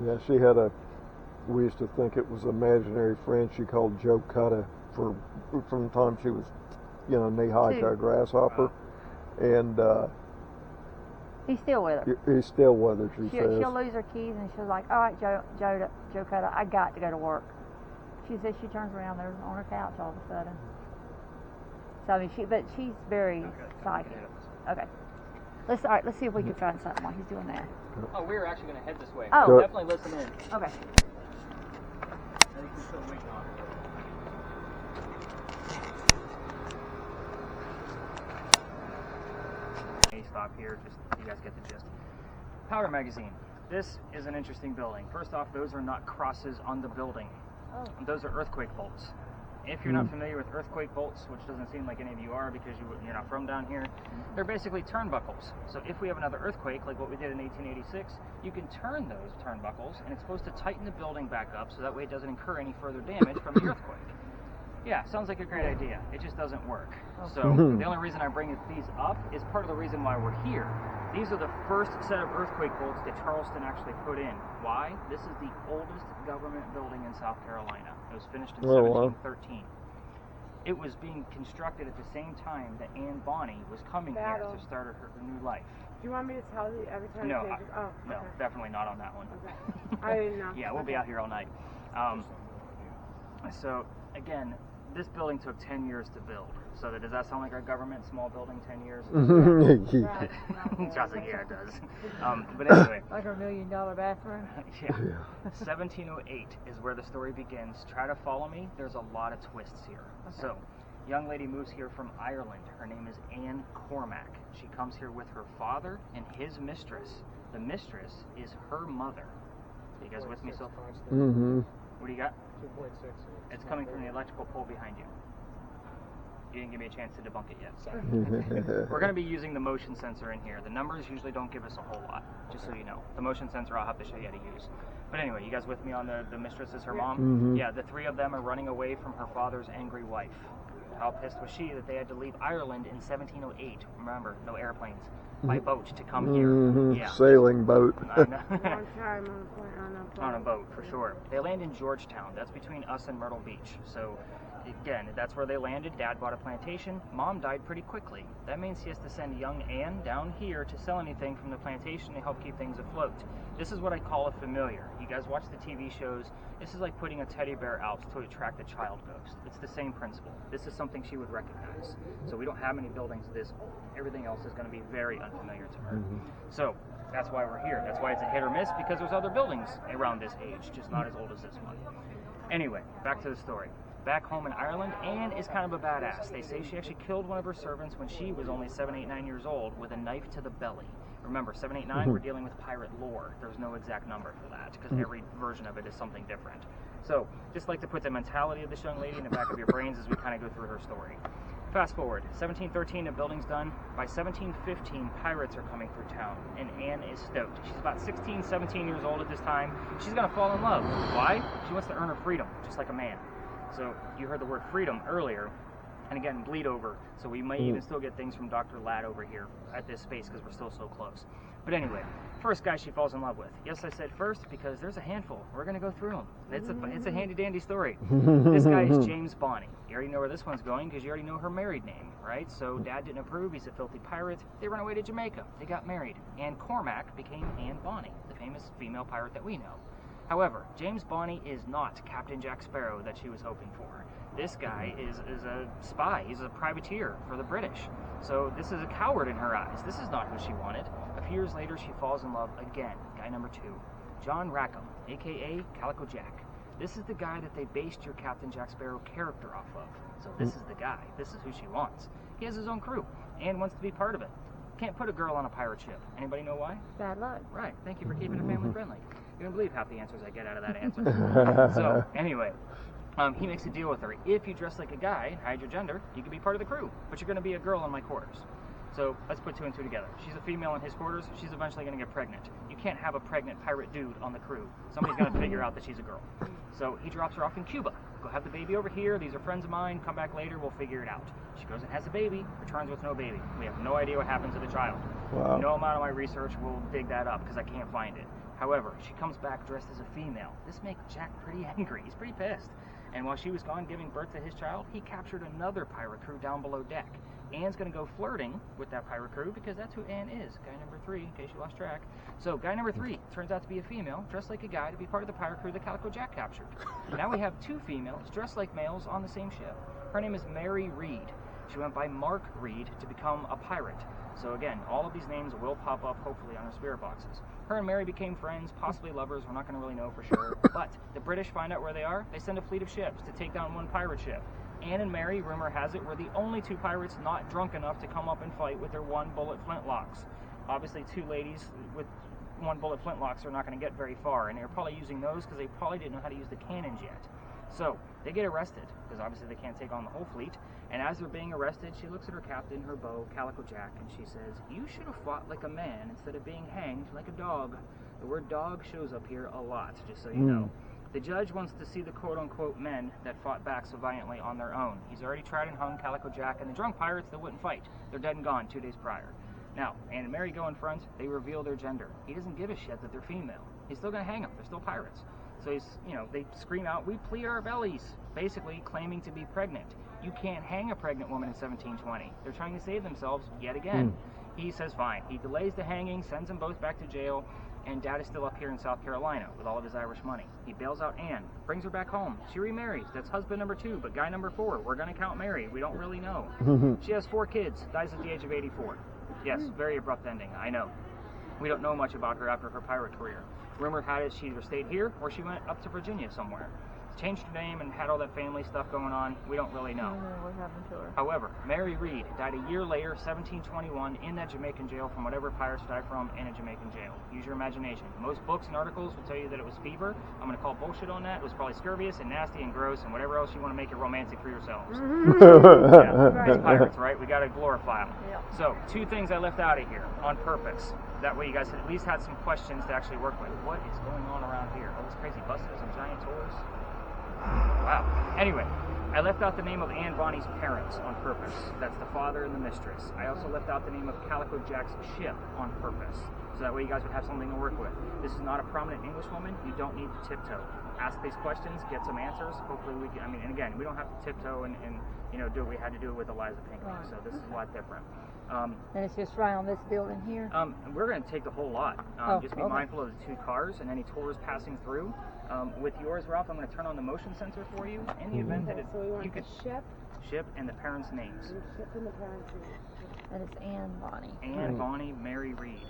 [SPEAKER 2] Yeah, she had we used to think it was an imaginary friend she called Joe Cutta from the time she was, knee-high to a grasshopper. And
[SPEAKER 5] he's still with her.
[SPEAKER 2] He's still with her, she says.
[SPEAKER 5] She'll lose her keys and she's like, all right, Joe Cutta, I got to go to work. She says she turns around there on her couch all of a sudden. So, I mean, she's very psychic. Okay. Let's see if we can find something while he's doing that.
[SPEAKER 1] Oh, we're actually going to head this way.
[SPEAKER 5] Oh.
[SPEAKER 1] We'll definitely listen in.
[SPEAKER 5] Okay.
[SPEAKER 1] Stop here, just so you guys get the gist. Powder magazine. This is an interesting building. First off, those are not crosses on the building.
[SPEAKER 5] Oh.
[SPEAKER 1] Those are earthquake bolts. If you're not familiar with earthquake bolts, which doesn't seem like any of you are because you're not from down here, they're basically turnbuckles. So if we have another earthquake, like what we did in 1886, you can turn those turnbuckles, and it's supposed to tighten the building back up so that way it doesn't incur any further damage from the earthquake. Yeah, sounds like a great idea. It just doesn't work. So
[SPEAKER 2] Mhm.
[SPEAKER 1] the only reason I bring these up is part of the reason why we're here. These are the first set of earthquake bolts that Charleston actually put in. Why? This is the oldest government building in South Carolina. It was finished in
[SPEAKER 2] Oh, wow.
[SPEAKER 1] 1713. It was being constructed at the same time that Anne Bonny was coming here
[SPEAKER 3] Battle.
[SPEAKER 1] to start her new life.
[SPEAKER 3] Do you want me to tell you every time
[SPEAKER 1] No,
[SPEAKER 3] you take Oh,
[SPEAKER 1] No,
[SPEAKER 3] okay.
[SPEAKER 1] definitely not on that one.
[SPEAKER 3] Okay. I didn't know.
[SPEAKER 1] Yeah, we'll be
[SPEAKER 3] Okay.
[SPEAKER 1] out here all night. So again, this building took 10 years to build. So does that sound like our government small building 10 years?
[SPEAKER 3] Right.
[SPEAKER 1] John's like, yeah, it does. But anyway,
[SPEAKER 5] Like our $1 million bathroom.
[SPEAKER 1] yeah. 1708 is where the story begins. Try to follow me. There's a lot of twists here. So, young lady moves here from Ireland. Her name is Anne Cormack. She comes here with her father and his mistress. The mistress is her mother. You guys with me so far?
[SPEAKER 2] Mm-hmm.
[SPEAKER 1] What do you got?
[SPEAKER 4] 2.6.
[SPEAKER 1] It's coming from the electrical pole behind you. You didn't give me a chance to debunk it yet. We're going to be using the motion sensor in here. The numbers usually don't give us a whole lot, just so you know. The motion sensor I'll have to show you how to use. But anyway, you guys with me on the mistress is her mom?
[SPEAKER 2] Mhm.
[SPEAKER 1] Yeah, the three of them are running away from her father's angry wife. How pissed was she that they had to leave Ireland in 1708? Remember, no airplanes. By boat to come here.
[SPEAKER 2] Mhm.
[SPEAKER 1] Yeah.
[SPEAKER 2] Sailing boat.
[SPEAKER 1] I know.
[SPEAKER 3] Long time on
[SPEAKER 1] On a boat, for sure. They land in Georgetown. That's between us and Myrtle Beach. So, again, that's where they landed. Dad bought a plantation. Mom died pretty quickly. That means he has to send young Anne down here to sell anything from the plantation to help keep things afloat. This is what I call a familiar. You guys watch the TV shows. This is like putting a teddy bear out to attract a child ghost. It's the same principle. This is something she would recognize. So we don't have many buildings this old. Everything else is going to be very unfamiliar to her. So that's why we're here. That's why it's a hit or miss, because there's other buildings around this age, just not as old as this one. Anyway, back to the story. Back home in Ireland, Anne is kind of a badass. They say she actually killed one of her servants when she was only 7, 8, 9 years old with a knife to the belly. Remember, 7, 8, 9, we're dealing with pirate lore. There's no exact number for that, because every version of it is something different. So, just like to put the mentality of this young lady in the back of your brains as we kind of go through her story. Fast forward, 1713, the building's done. By 1715, pirates are coming through town, and Anne is stoked. She's about 16, 17 years old at this time. She's going to fall in love. Why? She wants to earn her freedom, just like a man. So, you heard the word freedom earlier, and again, bleed over. So we may even still get things from Dr. Ladd over here at this space because we're still so close. But anyway, first guy she falls in love with. Yes, I said first because there's a handful. We're going to go through them. It's a handy-dandy story. This guy is James Bonny. You already know where this one's going because you already know her married name, right? So Dad didn't approve. He's a filthy pirate. They run away to Jamaica. They got married. Anne Cormack became Anne Bonny, the famous female pirate that we know. However, James Bonny is not Captain Jack Sparrow that she was hoping for. This guy is a spy. He's a privateer for the British. So this is a coward in her eyes. This is not who she wanted. A few years later, she falls in love again. Guy number 2, John Rackham, a.k.a. Calico Jack. This is the guy that they based your Captain Jack Sparrow character off of. So this is the guy. This is who she wants. He has his own crew and wants to be part of it. Can't put a girl on a pirate ship. Anybody know why?
[SPEAKER 5] Bad luck.
[SPEAKER 1] Right. Thank you for keeping it family friendly. You don't believe half the answers I get out of that answer. So, anyway, he makes a deal with her. If you dress like a guy and hide your gender, you can be part of the crew, but you're going to be a girl in my quarters. So, let's put 2 and 2 together. She's a female in his quarters. She's eventually going to get pregnant. You can't have a pregnant pirate dude on the crew. Somebody's going to figure out that she's a girl. So, he drops her off in Cuba. Go have the baby over here. These are friends of mine. Come back later. We'll figure it out. She goes and has a baby, returns with no baby. We have no idea what happened to the child.
[SPEAKER 2] Wow.
[SPEAKER 1] No amount of my research will dig that up because I can't find it. However, she comes back dressed as a female. This makes Jack pretty angry. He's pretty pissed. And while she was gone giving birth to his child, he captured another pirate crew down below deck. Anne's going to go flirting with that pirate crew because that's who Anne is. Guy number 3, in case you lost track. So, guy number 3 turns out to be a female, dressed like a guy to be part of the pirate crew that Calico Jack captured. Now we have 2 females dressed like males on the same ship. Her name is Mary Reed. She went by Mark Reed to become a pirate. So again, all of these names will pop up hopefully on her spirit boxes. Her and Mary became friends, possibly lovers, we're not going to really know for sure. But the British find out where they are, they send a fleet of ships to take down one pirate ship. Anne and Mary, rumor has it, were the only 2 pirates not drunk enough to come up and fight with their 1-bullet flintlocks. Obviously 2 ladies with 1-bullet flintlocks are not going to get very far, and they're probably using those because they probably didn't know how to use the cannons yet. So, they get arrested, because obviously they can't take on the whole fleet, and as they're being arrested, she looks at her captain, her beau, Calico Jack, and she says, "You should have fought like a man instead of being hanged like a dog." The word dog shows up here a lot, just so you know. The judge wants to see the quote-unquote men that fought back so valiantly on their own. He's already tried and hung Calico Jack and the drunk pirates that wouldn't fight. They're dead and gone 2 days prior. Now, Anne and Mary go in front. They reveal their gender. He doesn't give a shit that they're female. He's still going to hang them. They're still pirates. So he's, they scream out, "We plead our bellies," basically claiming to be pregnant. You can't hang a pregnant woman in 1720. They're trying to save themselves yet again. He says fine. He delays the hanging, sends them both back to jail, and Dad is still up here in South Carolina with all of his Irish money. He bails out Anne, brings her back home. She remarries. That's husband number 2, but guy number 4. We're going to count Mary. We don't really know. She has 4 kids, dies at the age of 84. Yes, very abrupt ending, I know. We don't know much about her after her pirate career. Rumor had it she either stayed here or she went up to Virginia somewhere. Changed her name and had all that family stuff going on. We don't really know.
[SPEAKER 5] What happened to her?
[SPEAKER 1] However, Mary Read died a year later, 1721, in that Jamaican jail from whatever pirates die from in a Jamaican jail. Use your imagination. Most books and articles will tell you that it was fever. I'm going to call bullshit on that. It was probably scurvious and nasty and gross and whatever else you want to make it romantic for yourselves. Yeah, it's pirates, right? We got to glorify them.
[SPEAKER 5] Yeah.
[SPEAKER 1] So, 2 things I left out of here on purpose. That way you guys at least had some questions to actually work with. What is going on around here? All these crazy buses and giant tours? Wow. Anyway, I left out the name of Anne Bonny's parents on purpose. That's the father and the mistress. I also left out the name of Calico Jack's ship on purpose. So that way you guys would have something to work with. This is not a prominent English woman. You don't need to tiptoe. Ask these questions, get some answers. Hopefully we can, and again, we don't have to tiptoe and do what we had to do with Eliza Pinckney.
[SPEAKER 5] Right.
[SPEAKER 1] So this is a lot different.
[SPEAKER 5] And it's just right on this building here?
[SPEAKER 1] We're going to take the whole lot. Just be mindful of the 2 cars and any tours passing through. With yours, Ralph, I'm going to turn on the motion sensor for you. In the event that
[SPEAKER 3] So we want
[SPEAKER 1] you
[SPEAKER 3] the
[SPEAKER 1] could ship and the parents' names.
[SPEAKER 3] The ship and the parents' names.
[SPEAKER 5] And it's Anne Bonny.
[SPEAKER 1] Anne Bonny, Mary Read.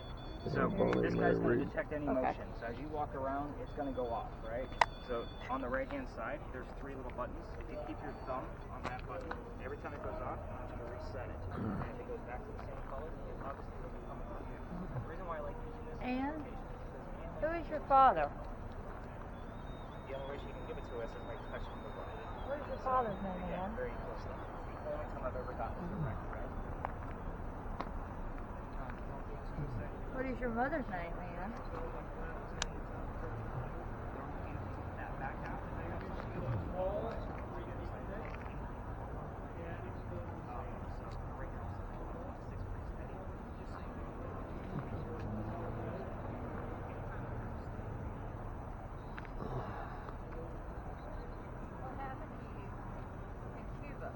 [SPEAKER 1] So this guy's going to detect any motion. So as you walk around, it's going to go off, right? So on the right-hand side, there's 3 little buttons. If you keep your thumb on that button, every time it goes off, I'm going to reset it. And if it goes back to the same color, it obviously will be coming from here. The reason why I like using this
[SPEAKER 5] Anne?
[SPEAKER 1] is because
[SPEAKER 5] Who is your father?
[SPEAKER 1] the only way she can give it to us is by touching the button.
[SPEAKER 5] What is your father's name,
[SPEAKER 1] Yeah,
[SPEAKER 5] Anne?
[SPEAKER 1] very close stuff. The only time I've ever gotten this correct, right?
[SPEAKER 5] What is your mother's name, Anne? What happened to you in Cuba?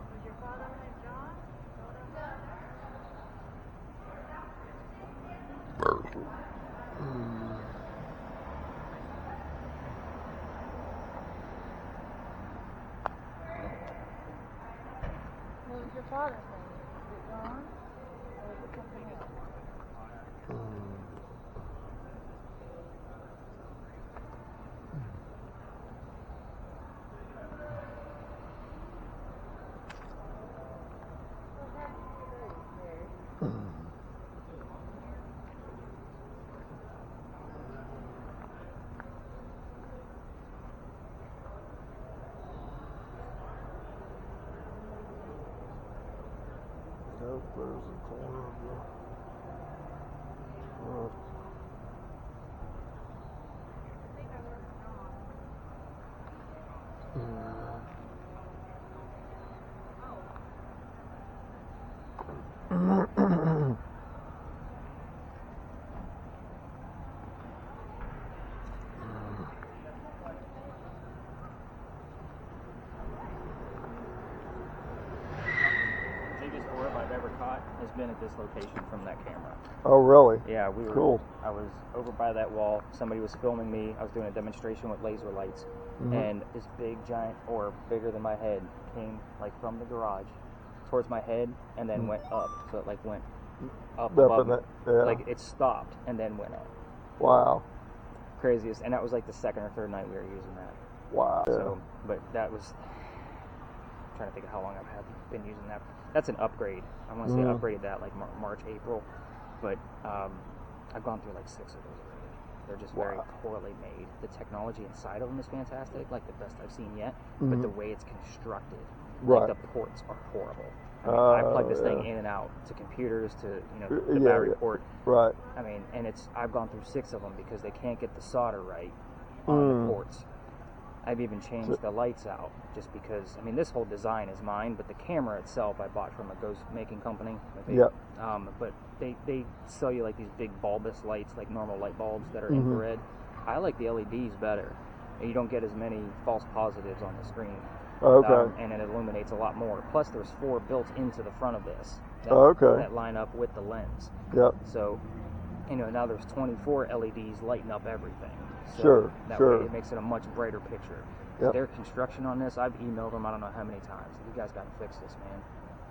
[SPEAKER 5] Was your father named John? What was your father's name? Was it John? Or was it something else? What happened to you, Mary?
[SPEAKER 2] Nope, there's the corner of the roof.
[SPEAKER 1] They just IRPOV I've ever caught has been at this location from that camera.
[SPEAKER 2] Oh, really?
[SPEAKER 1] Yeah, we were.
[SPEAKER 2] Cool.
[SPEAKER 1] I was over by that wall. Somebody was filming me. I was doing a demonstration with laser lights, and this big giant orb, bigger than my head, came like from the garage towards my head, and then went up. So it like went up above me.
[SPEAKER 2] Yeah.
[SPEAKER 1] Like it stopped and then went up.
[SPEAKER 2] Wow.
[SPEAKER 1] Craziest, and that was like the second or third night we were using that.
[SPEAKER 2] Wow.
[SPEAKER 1] So, but that was. I'm trying to think of how long been using that. That's an upgrade. I want to say I upgraded that like March, April, but I've gone through like 6 of those already. They're just very poorly made. The technology inside of them is fantastic, like the best I've seen yet. But the way it's constructed, like the ports are horrible. I mean, I plug this thing in and out to computers, to the battery port.
[SPEAKER 2] Right.
[SPEAKER 1] I mean, and I've gone through 6 of them because they can't get the solder right on the ports. I've even changed the lights out just because, I mean, this whole design is mine, but the camera itself I bought from a ghost making company. But they sell you like these big bulbous lights, like normal light bulbs that are infrared. I like the LEDs better. You don't get as many false positives on the screen.
[SPEAKER 2] Okay.
[SPEAKER 1] And it illuminates a lot more. Plus, there's 4 built into the front of this that line up with the lens.
[SPEAKER 2] Yep.
[SPEAKER 1] So, now there's 24 LEDs lighting up everything.
[SPEAKER 2] So
[SPEAKER 1] that way it makes it a much brighter picture.
[SPEAKER 2] Yep.
[SPEAKER 1] Their construction on this, I've emailed them I don't know how many times. You guys got to fix this, man.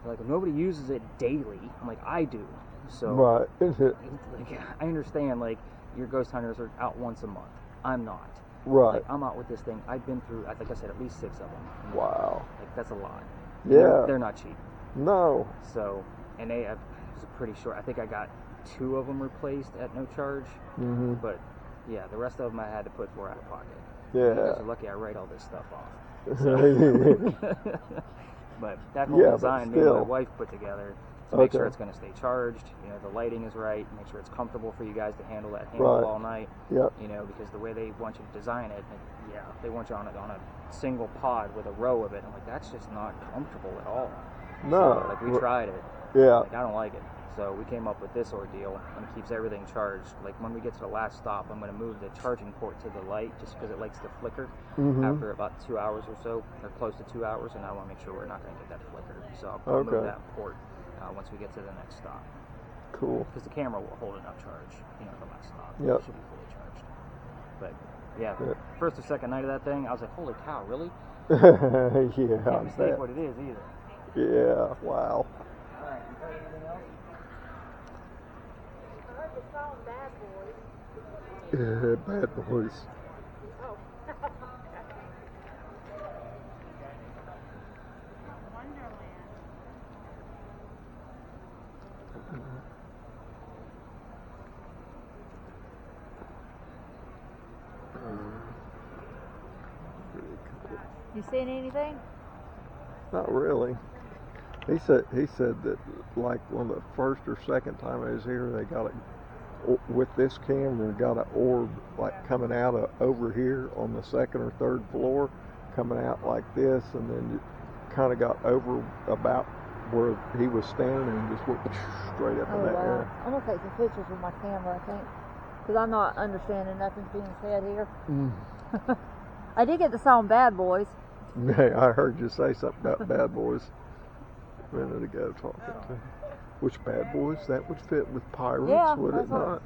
[SPEAKER 1] They're like, nobody uses it daily. I'm like, I do. So,
[SPEAKER 2] right.
[SPEAKER 1] like, I understand, like, your ghost hunters are out once a month. I'm not.
[SPEAKER 2] Right.
[SPEAKER 1] Like, I'm out with this thing. I've been through, like I said, at least 6 of them.
[SPEAKER 2] Wow.
[SPEAKER 1] Like, that's a lot.
[SPEAKER 2] Yeah.
[SPEAKER 1] They're not cheap.
[SPEAKER 2] No.
[SPEAKER 1] So, and it was pretty short. I think I got 2 of them replaced at no charge. But yeah, the rest of them I had to put for out of pocket.
[SPEAKER 2] Yeah.
[SPEAKER 1] You guys are lucky I write all this stuff off. So. But that whole design me and my wife put together to make sure it's going to stay charged. The lighting is right. Make sure it's comfortable for you guys to handle that handle all night.
[SPEAKER 2] Yep.
[SPEAKER 1] Because the way they want you to design it, they want you on a single pod with a row of it. I'm like, that's just not comfortable at all.
[SPEAKER 2] No.
[SPEAKER 1] So, like, we tried it.
[SPEAKER 2] Yeah.
[SPEAKER 1] Like, I don't like it. So we came up with this ordeal, and it keeps everything charged. Like, when we get to the last stop, I'm going to move the charging port to the light just because it likes to flicker after about 2 hours or so, or close to 2 hours, and I want to make sure we're not going to get that flicker. So I'll move that port once we get to the next stop.
[SPEAKER 2] Cool.
[SPEAKER 1] Because the camera will hold enough charge, at the last stop.
[SPEAKER 2] Yep.
[SPEAKER 1] It should be fully charged. But, yeah, first or second night of that thing, I was like, holy cow, really?
[SPEAKER 2] Yeah.
[SPEAKER 1] Can't mistake what it is either.
[SPEAKER 2] Yeah. Wow.
[SPEAKER 1] All right, you heard anything else?
[SPEAKER 3] I heard the song Bad Boys.
[SPEAKER 2] Bad boys.
[SPEAKER 3] Oh. Wonderland.
[SPEAKER 5] You seen anything?
[SPEAKER 2] Not really. He said that like on the first or second time I was here, they got with this camera got an orb like coming out of over here on the second or third floor, coming out like this, and then kind of got over about where he was standing and just went straight up in the air.
[SPEAKER 5] I'm gonna take some pictures with my camera, I think, because I'm not understanding nothing's being said here. I did get the song Bad Boys.
[SPEAKER 2] Hey, I heard you say something about Bad Boys a minute ago talking to. Which Bad Boys? That would fit with pirates, would it not?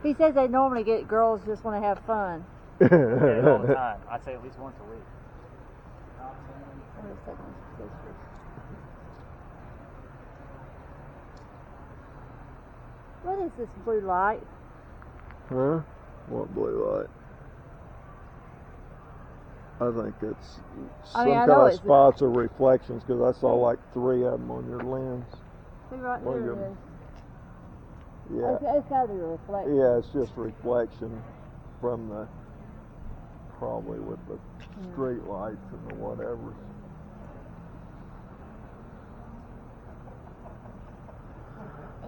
[SPEAKER 5] He says they normally get girls just want to have fun.
[SPEAKER 1] Yeah, all the time. I'd say at least once a week.
[SPEAKER 5] I'm just taking some pictures. What is this blue light?
[SPEAKER 2] Huh? What blue light? I think it's some kind of spots or reflections, because I saw like 3 of them on your lens.
[SPEAKER 5] See right here it is.
[SPEAKER 2] Yeah.
[SPEAKER 5] It's got to be a reflection.
[SPEAKER 2] Yeah, it's just reflection from the, probably with the street lights and the whatever.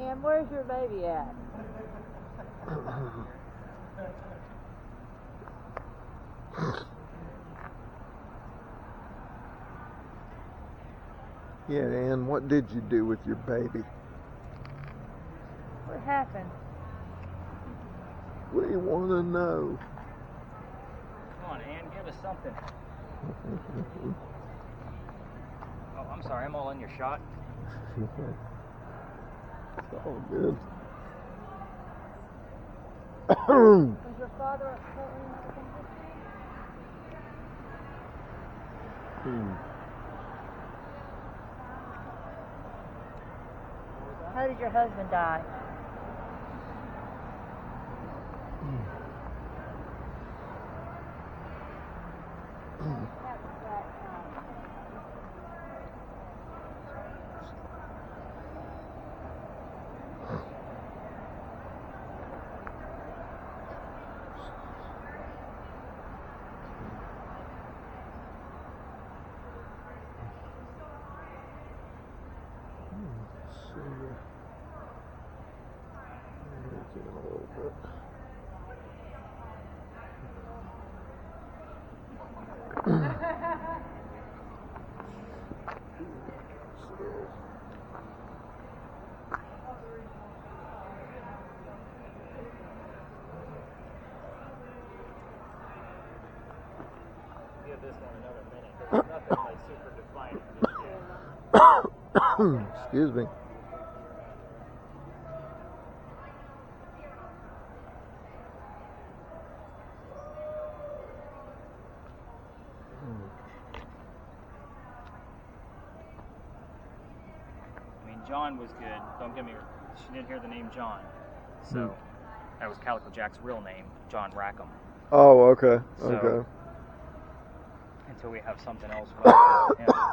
[SPEAKER 5] And where's your baby at?
[SPEAKER 2] Yeah, Ann, what did you do with your baby?
[SPEAKER 5] What happened?
[SPEAKER 2] We want to know.
[SPEAKER 1] Come on, Ann, give us something. Oh, I'm sorry, I'm all in your shot.
[SPEAKER 2] It's all good.
[SPEAKER 5] Was your father upset when you never came to see? How did your husband die?
[SPEAKER 1] Give this one another minute. There's nothing like super defining just yet.
[SPEAKER 2] Excuse me.
[SPEAKER 1] I mean, John was good. Don't get me wrong. She did hear the name John. So that was Calico Jack's real name, John Rackham.
[SPEAKER 2] Oh, okay.
[SPEAKER 1] So,
[SPEAKER 2] Okay.
[SPEAKER 1] Until we have something else. Yeah.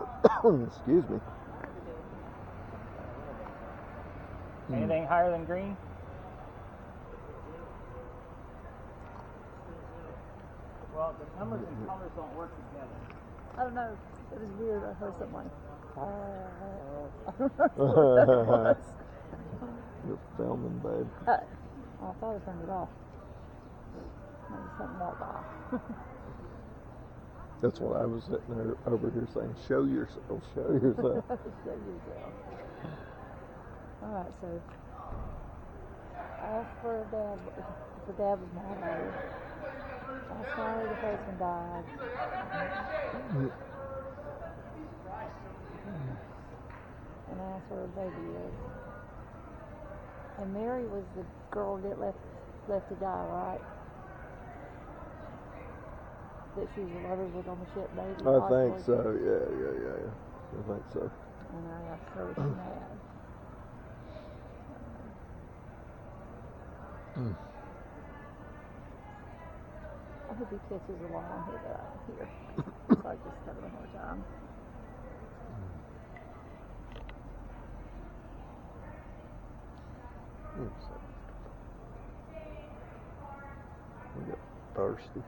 [SPEAKER 2] Excuse me.
[SPEAKER 1] Anything higher than green? Well, the numbers and colors don't work together.
[SPEAKER 5] I don't know. It was weird. I heard something like, I don't know what that was.
[SPEAKER 2] You're filming, babe.
[SPEAKER 5] I thought I turned it off. Maybe something walked by.
[SPEAKER 2] That's what I was sitting there over here saying. Show yourself. Show yourself.
[SPEAKER 5] Show yourself. Alright, so ask for dad was my baby. Ask why the husband died. And ask where the baby is. And Mary was the girl that left to die, right? That she was the lovers with on the ship, baby.
[SPEAKER 2] I think so. Yeah. I think so.
[SPEAKER 5] And I asked her what she had. I hope he catches along here. So I just have it one more time.
[SPEAKER 2] We got thirsty.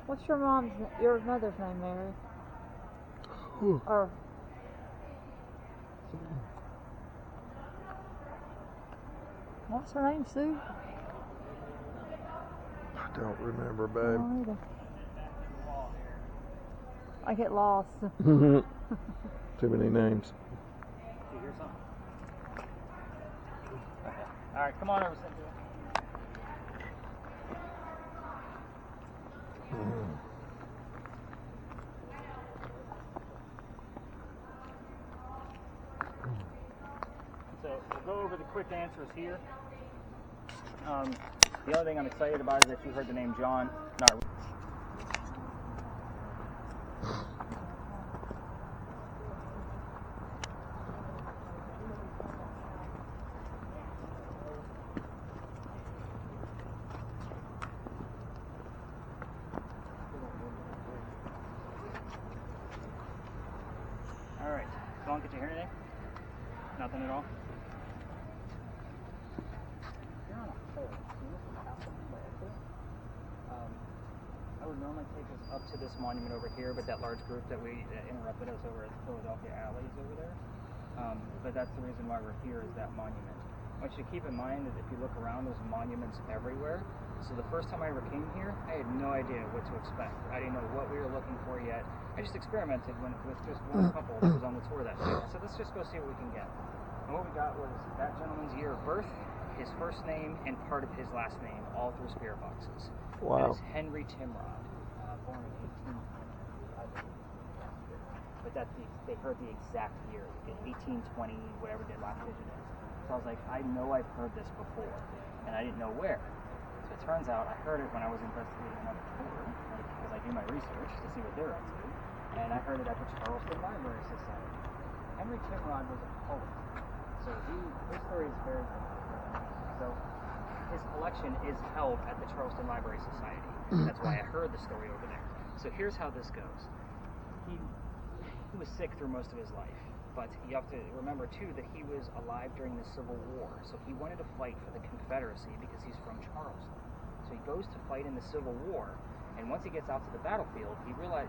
[SPEAKER 5] What's your mother's name, Mary? Or what's her name, Sue?
[SPEAKER 2] I don't remember,
[SPEAKER 5] I
[SPEAKER 2] babe.
[SPEAKER 5] don't either. I get lost.
[SPEAKER 2] Too many names.
[SPEAKER 1] Did you hear something? Okay. Alright, come on over, Cynthia. So we'll go over the quick answers here. The only thing I'm excited about is that you heard the name John. Not. All right. Don't get you hear anything? Nothing at all. I would normally take us up to this monument over here, but that large group that we interrupted us over at Philadelphia Alley is over there. But that's the reason why we're here, is that monument. I want you to keep in mind that if you look around, there's monuments everywhere. So the first time I ever came here, I had no idea what to expect. I didn't know what we were looking for yet. I just experimented with just one couple that was on the tour that day. So let's just go see what we can get. And what we got was that gentleman's year of birth, his first name, and part of his last name, all through spirit boxes.
[SPEAKER 2] Wow.
[SPEAKER 1] That is Henry Timrod, born in 1820. but they heard the exact year, 1820, whatever the last digit is. So I was like, I know I've heard this before, and I didn't know where. So it turns out I heard it when I was investigating another tour, because I do my research to see what they're up to, and I heard it at the Charleston Library Society. Henry Timrod was a poet, so his story is very good. So his collection is held at the Charleston Library Society. That's why I heard the story over there. So here's how this goes. He was sick through most of his life, but you have to remember too that he was alive during the Civil War, so he wanted to fight for the Confederacy because he's from Charleston. So he goes to fight in the Civil War, and once he gets out to the battlefield,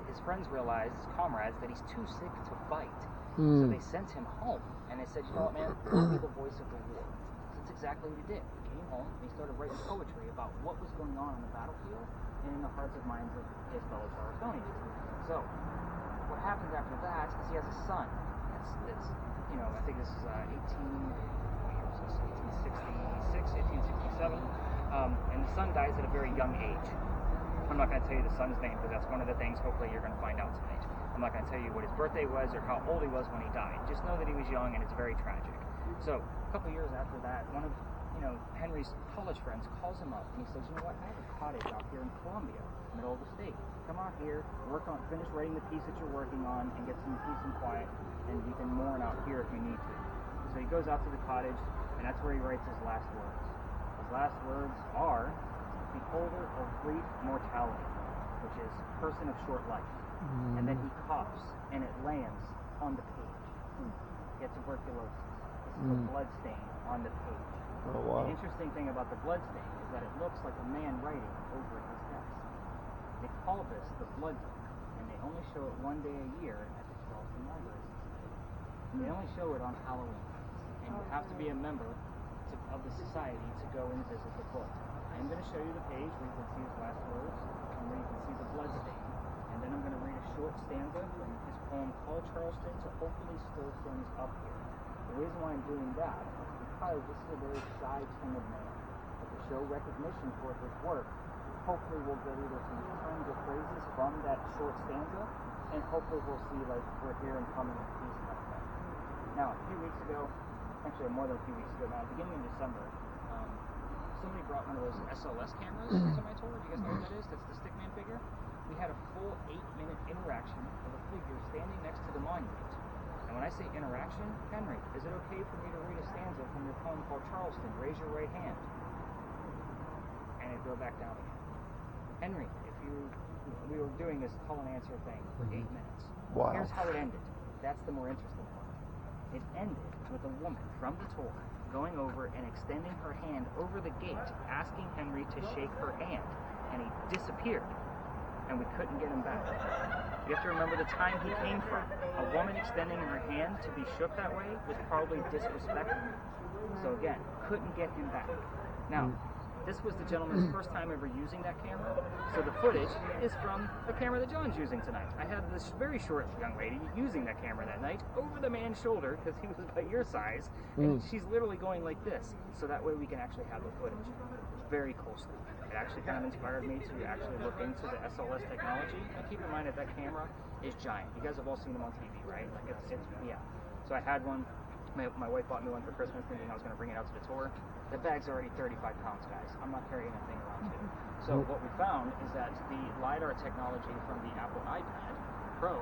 [SPEAKER 1] his friends realize, his comrades, that he's too sick to fight. So they sent him home, and they said, you know what, man, you'll be the voice of the war. So that's exactly what he did. He came home, and he started writing poetry about what was going on the battlefield and in the hearts and minds of his fellow Charlestonians. So what happens after that is he has a son. It's I think this is 1867, and the son dies at a very young age. I'm not going to tell you the son's name because that's one of the things hopefully you're going to find out tonight. I'm not going to tell you what his birthday was or how old he was when he died. Just know that he was young, and it's very tragic. So a couple years after that, one of Henry's college friends calls him up and he says, you know what, I have a cottage out here in Columbia, middle of the state. Come out here, finish writing the piece that you're working on, and get some peace and quiet, and you can mourn out here if you need to. So he goes out to the cottage, and that's where he writes his last words. His last words are, beholder of brief mortality, which is person of short life. And then he coughs, and it lands on the page. He had tuberculosis. This is a blood stain on the page.
[SPEAKER 2] Oh, wow.
[SPEAKER 1] The interesting thing about the blood stain is that it looks like a man writing over his desk. They call this the blood book, and they only show it one day a year at the Charleston Library Society. They only show it on Halloween, and you have to be a member of the society to go and visit the book. I'm going to show you the page where you can see his last words, and where you can see the blood stain. And then I'm going to read a short stanza from his poem called Charleston to hopefully stir things up here. The reason why I'm doing that is because this is a very shy, timid man. But to show recognition for his work, hopefully we'll get either some terms or phrases from that short stanza, and hopefully we'll see like we're here and coming in peace and everything. Now, a few weeks ago, actually more than a few weeks ago now, beginning in December, somebody brought one of those SLS cameras to my tour. Do you guys know what that is? That's the stickman figure. We had a full 8-minute interaction of a figure standing next to the monument. And when I say interaction, Henry, is it okay for me to read a stanza from your poem called Charleston? Raise your right hand. And it'd go back down again. Henry, we were doing this call and answer thing for 8 minutes.
[SPEAKER 2] Wow.
[SPEAKER 1] Here's how it ended. That's the more interesting part. It ended with a woman from the tour going over and extending her hand over the gate, asking Henry to shake her hand, and he disappeared, and we couldn't get him back. You have to remember the time he came from. A woman extending her hand to be shook that way was probably disrespectful. So again, couldn't get him back. Now, this was the gentleman's first time ever using that camera, so the footage is from the camera that John's using tonight. I had this very short young lady using that camera that night over the man's shoulder because he was about your size, and she's literally going like this, so that way we can actually have the footage. Very cool stuff. It actually kind of inspired me to actually look into the SLS technology, and keep in mind that that camera is giant. You guys have all seen them on TV, right? Like it's yeah. So I had one. My wife bought me one for Christmas thinking I was going to bring it out to the tour. The bag's already 35 pounds, guys. I'm not carrying that thing around too. So what we found is that the LiDAR technology from the Apple iPad Pro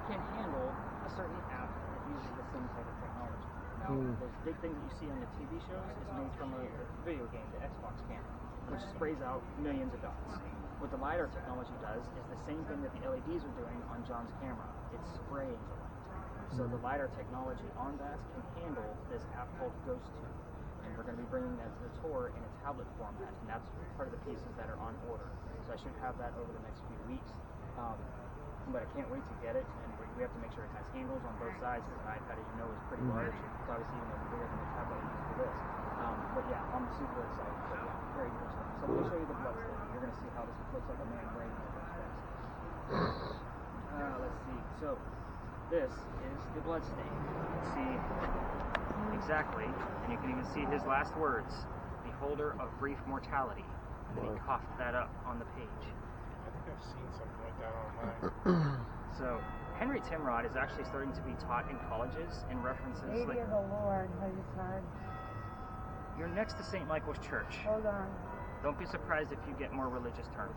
[SPEAKER 1] can handle a certain app that uses the same type of technology. Now, those big things that you see on the TV shows is made from a video game, the Xbox camera, which sprays out millions of dots. What the LiDAR technology does is the same thing that the LEDs are doing on John's camera. It's spraying the light. So the LiDAR technology on that can handle this app called Ghost 2. And we're going to be bringing that to the tour in a tablet format, and that's part of the pieces that are on order. So I should have that over the next few weeks. But I can't wait to get it, and we have to make sure it has handles on both sides, because an iPad, as you know, is pretty large. It's obviously even bigger than the tablet I use for this. But yeah, I'm super excited. But yeah, very cool stuff. So let me show you the blood stain. You're going to see how this looks like a man writing over his desk. Let's see. So this is the blood stain. You can see exactly, and you can even see his last words, beholder of brief mortality. And then he coughed that up on the page.
[SPEAKER 4] I think I've seen something like that online.
[SPEAKER 1] So Henry Timrod is actually starting to be taught in colleges in references
[SPEAKER 3] Baby
[SPEAKER 1] like
[SPEAKER 3] of the Lord, I just heard.
[SPEAKER 1] you're next to St. Michael's Church.
[SPEAKER 3] Hold on.
[SPEAKER 1] Don't be surprised if you get more religious terms.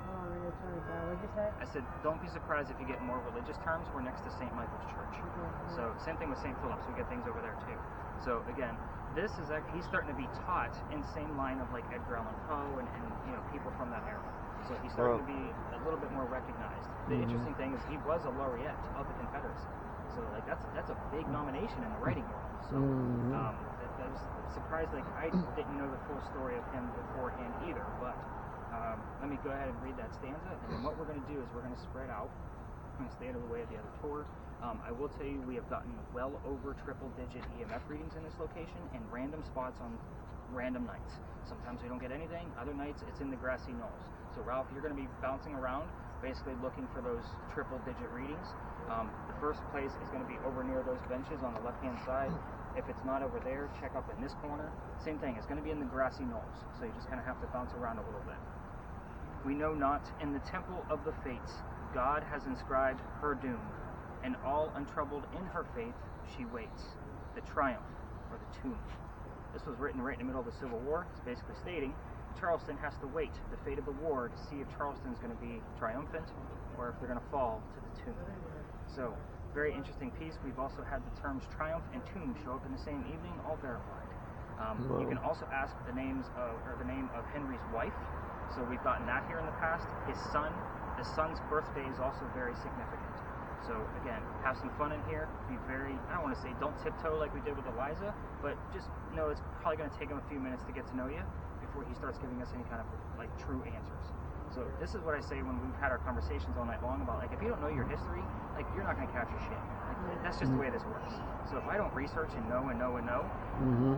[SPEAKER 3] Oh, I'm gonna turn it down. What'd you say?
[SPEAKER 1] I said, don't be surprised if you get more religious terms. We're next to St. Michael's Church.
[SPEAKER 3] Okay.
[SPEAKER 1] So same thing with St. Philip's. We get things over there too. So again, this is he's starting to be taught in the same line of like Edgar Allan Poe and you know people from that era. So he's starting to be a little bit more recognized. The interesting thing is he was a laureate of the Confederacy. So like that's a big nomination in the writing world. So I was surprised. Like I didn't know the full story of him beforehand either. But let me go ahead and read that stanza, and then what we're going to do is we're going to spread out. I'm going to stay out of the way of the other tour. I will tell you we have gotten well over triple-digit EMF readings in this location and random spots on random nights. Sometimes we don't get anything. Other nights it's in the grassy knolls. So Ralph, you're going to be bouncing around, basically looking for those triple-digit readings. The first place is going to be over near those benches on the left-hand side. If it's not over there, check up in this corner. Same thing, it's going to be in the grassy knolls. So you just kind of have to bounce around a little bit. We know not in the temple of the fates, God has inscribed her doom, and all untroubled in her faith she waits, the triumph or the tomb. This was written right in the middle of the Civil War. It's basically stating Charleston has to wait the fate of the war to see if Charleston's going to be triumphant or if they're going to fall to the tomb. So, very interesting piece. We've also had the terms triumph and tomb show up in the same evening, all verified. You can also ask the name of Henry's wife. So we've gotten that here in the past. His son's birthday is also very significant. So again, have some fun in here. Be very, I don't want to say don't tiptoe like we did with Eliza, but just know it's probably going to take him a few minutes to get to know you before he starts giving us any kind of like true answers. So this is what I say when we've had our conversations all night long about like if you don't know your history, like you're not going to catch your shit. Like, that's just the way this works. So if I don't research and know,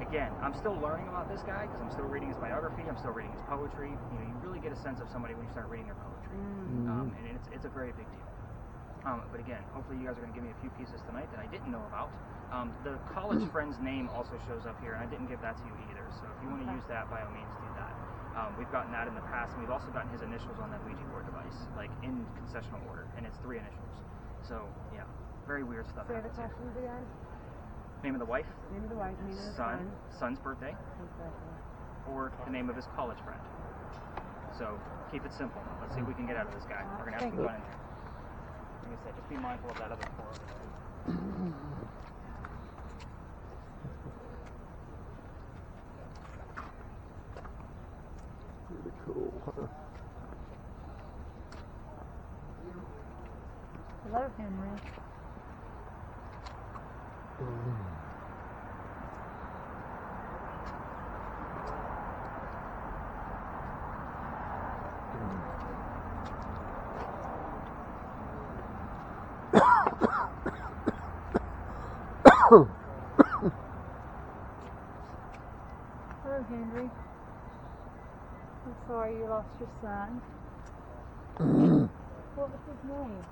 [SPEAKER 1] again, I'm still learning about this guy because I'm still reading his biography, I'm still reading his poetry. You know, you really get a sense of somebody when you start reading their poetry, and it's a very big deal. But again, hopefully you guys are going to give me a few pieces tonight that I didn't know about. The college friend's name also shows up here, and I didn't give that to you either. So if you want to use that, by all means, do that. We've gotten that in the past, and we've also gotten his initials on that Ouija board device, like in concessional order, and it's 3 initials. So yeah, very weird stuff.
[SPEAKER 3] Say the
[SPEAKER 1] happens here.
[SPEAKER 3] questions again.
[SPEAKER 1] Name of the wife,
[SPEAKER 3] Name of the wife, name of the son.
[SPEAKER 1] son's birthday, or the name of his college friend. So keep it simple. Let's see if we can get out of this guy. We're gonna have some fun in here. Like I said, just be mindful of that other door over there.
[SPEAKER 2] Pretty cool, huh?
[SPEAKER 5] Hello, Henry. Hello, Henry. I'm sorry you lost your son. What was his name?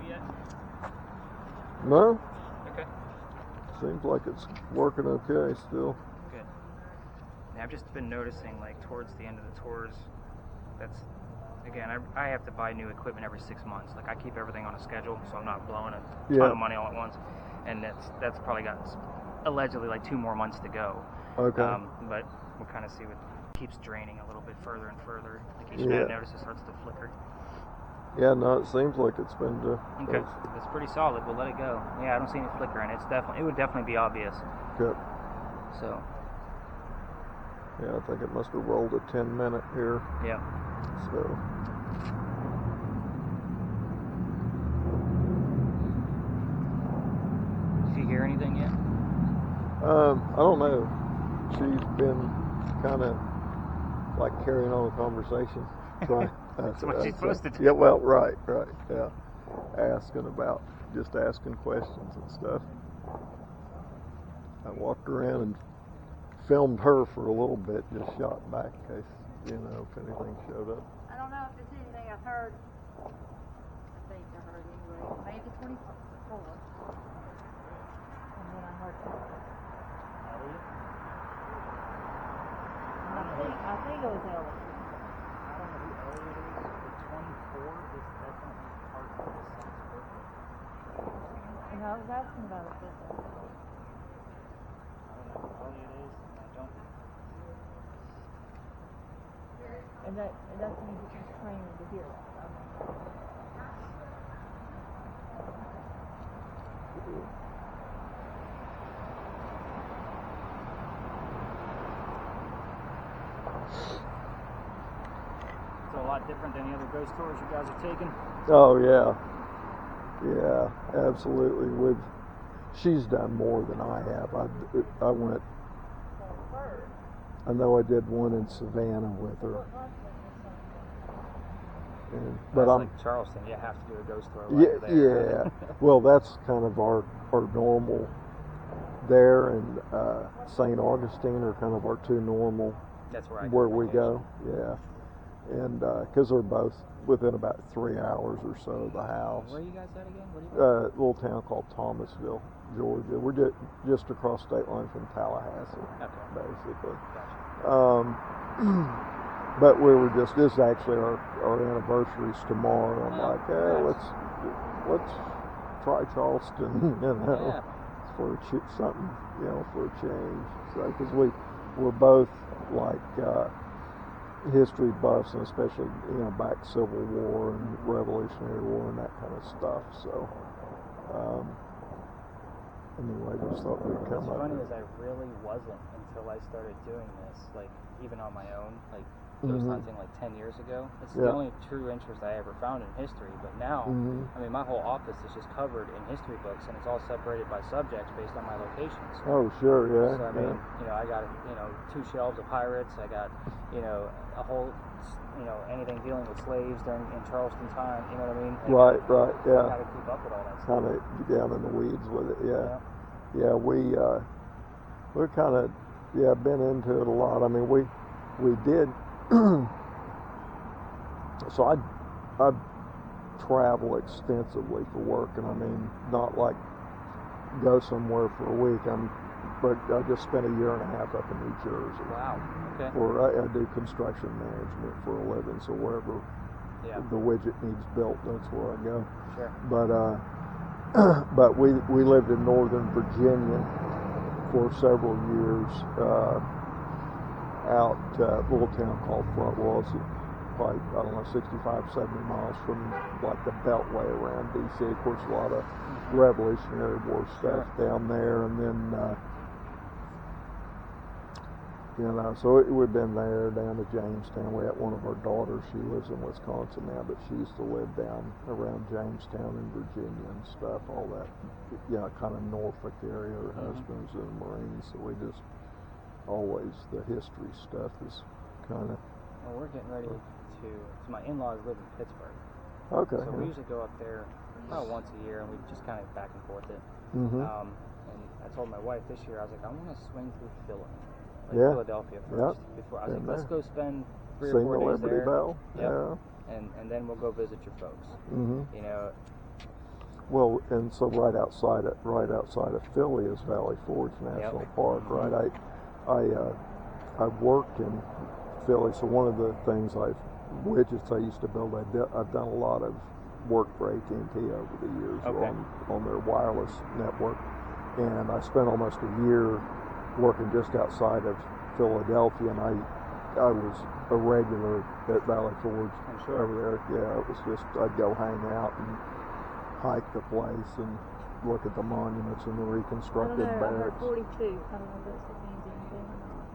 [SPEAKER 1] yet?
[SPEAKER 2] No,
[SPEAKER 1] Okay.
[SPEAKER 2] seems like it's working okay still.
[SPEAKER 1] Good. Yeah, I've just been noticing, like, towards the end of the tours, that's, again, I have to buy new equipment every 6 months. Like, I keep everything on a schedule, so I'm not blowing a ton of money all at once. And that's probably got allegedly like 2 more months to go.
[SPEAKER 2] Okay.
[SPEAKER 1] But we'll kind of see what keeps draining a little bit further and further. Like each minute notice it starts to flicker.
[SPEAKER 2] Yeah, no, it seems like it's been
[SPEAKER 1] Okay, it's pretty solid. We'll let it go. Yeah, I don't see any flickering. It would definitely be obvious.
[SPEAKER 2] good.
[SPEAKER 1] So.
[SPEAKER 2] Yeah, I think it must have rolled a 10-minute here.
[SPEAKER 1] Yeah.
[SPEAKER 2] So.
[SPEAKER 1] Did you hear anything yet?
[SPEAKER 2] I don't know. She's been kind of like carrying on a conversation. So
[SPEAKER 1] That's what she's supposed to do.
[SPEAKER 2] Yeah, well, right, yeah. Just asking questions and stuff. I walked around and filmed her for a little bit, just shot back in case, if anything showed up.
[SPEAKER 5] I don't know if it's anything I've heard. I think I heard anyway. Maybe 24. And then I heard that. I think it was Ellie.
[SPEAKER 4] I don't know who Elliot is, but 24 is definitely part of his son's birthday.
[SPEAKER 5] And I was asking about it.
[SPEAKER 4] I don't know who Elliot is, and I don't.
[SPEAKER 5] And that's when you just training to hear that.
[SPEAKER 1] So a lot different than the other ghost tours you guys are taking?
[SPEAKER 2] Oh yeah, absolutely. She's done more than I have. I went. I know I did one in Savannah with her. But I'm
[SPEAKER 1] like Charleston. You have to do a ghost tour.
[SPEAKER 2] Yeah. Well, that's kind of our normal there, and St. Augustine are kind of our 2 normal.
[SPEAKER 1] That's where
[SPEAKER 2] we go. Yeah, and because they're both within about 3 hours or so of the house.
[SPEAKER 1] Where are you guys at again?
[SPEAKER 2] A little town called Thomasville, Georgia. We're just across state line from Tallahassee, basically.
[SPEAKER 1] Gotcha.
[SPEAKER 2] But we were this is actually our anniversaries tomorrow. I'm like, let's try Charleston, for something, for a change. So, because we're both like history buffs, and especially back Civil War and Revolutionary War and that kind of stuff. So anyway, just thought we'd come up.
[SPEAKER 1] What's funny is I really wasn't until I started doing this, like even on my own, like ghost hunting like 10 years ago. It's the only true interest I ever found in history. But now, I mean, my whole office is just covered in history books, and it's all separated by subjects based on my locations.
[SPEAKER 2] Oh, sure, yeah.
[SPEAKER 1] So I mean, I got 2 shelves of pirates. I got a whole anything dealing with slaves in Charleston time. You know what I mean?
[SPEAKER 2] Right, yeah.
[SPEAKER 1] How to keep up with all that stuff.
[SPEAKER 2] Kind of down in the weeds with it, yeah. We're kind of been into it a lot. I mean, we did. So I travel extensively for work, and I mean, not like go somewhere for a week. But I just spent a year and a half up in New Jersey.
[SPEAKER 1] Wow. Okay.
[SPEAKER 2] Where I do construction management for a living, so wherever the widget needs built, that's where I go.
[SPEAKER 1] Sure.
[SPEAKER 2] But we lived in Northern Virginia for several years. Out a little town called Front Walls, probably, 65, 70 miles from like the Beltway around D.C. Of course, a lot of Revolutionary War stuff down there, and then so we've been there down to Jamestown. We had one of our daughters. She lives in Wisconsin now, but she used to live down around Jamestown in Virginia and stuff. All that, kind of Norfolk area. Her husband's in the Marines, so we just. Always the history stuff is kind of.
[SPEAKER 1] Well, we're getting ready to. So my in-laws live in Pittsburgh.
[SPEAKER 2] Okay.
[SPEAKER 1] So we usually go up there about once a year, and we just kind of back and forth it. And I told my wife this year, I was like, I want to swing through Philadelphia first. Before I was like, let's go spend 3 or 4 days
[SPEAKER 2] Liberty
[SPEAKER 1] there.
[SPEAKER 2] Bell.
[SPEAKER 1] Yep. And then we'll go visit your folks.
[SPEAKER 2] Well, and so right outside of Philly is Valley Forge National Park, right? I worked in Philly, so one of the things widgets I used to build, I've done a lot of work for AT&T over the years on their wireless network, and I spent almost a year working just outside of Philadelphia, and I was a regular at Valley Forge over there. Yeah, it was just, I'd go hang out and hike the place and look at the monuments and the reconstructed barracks.
[SPEAKER 5] 42. I don't know if that's what means anything or not.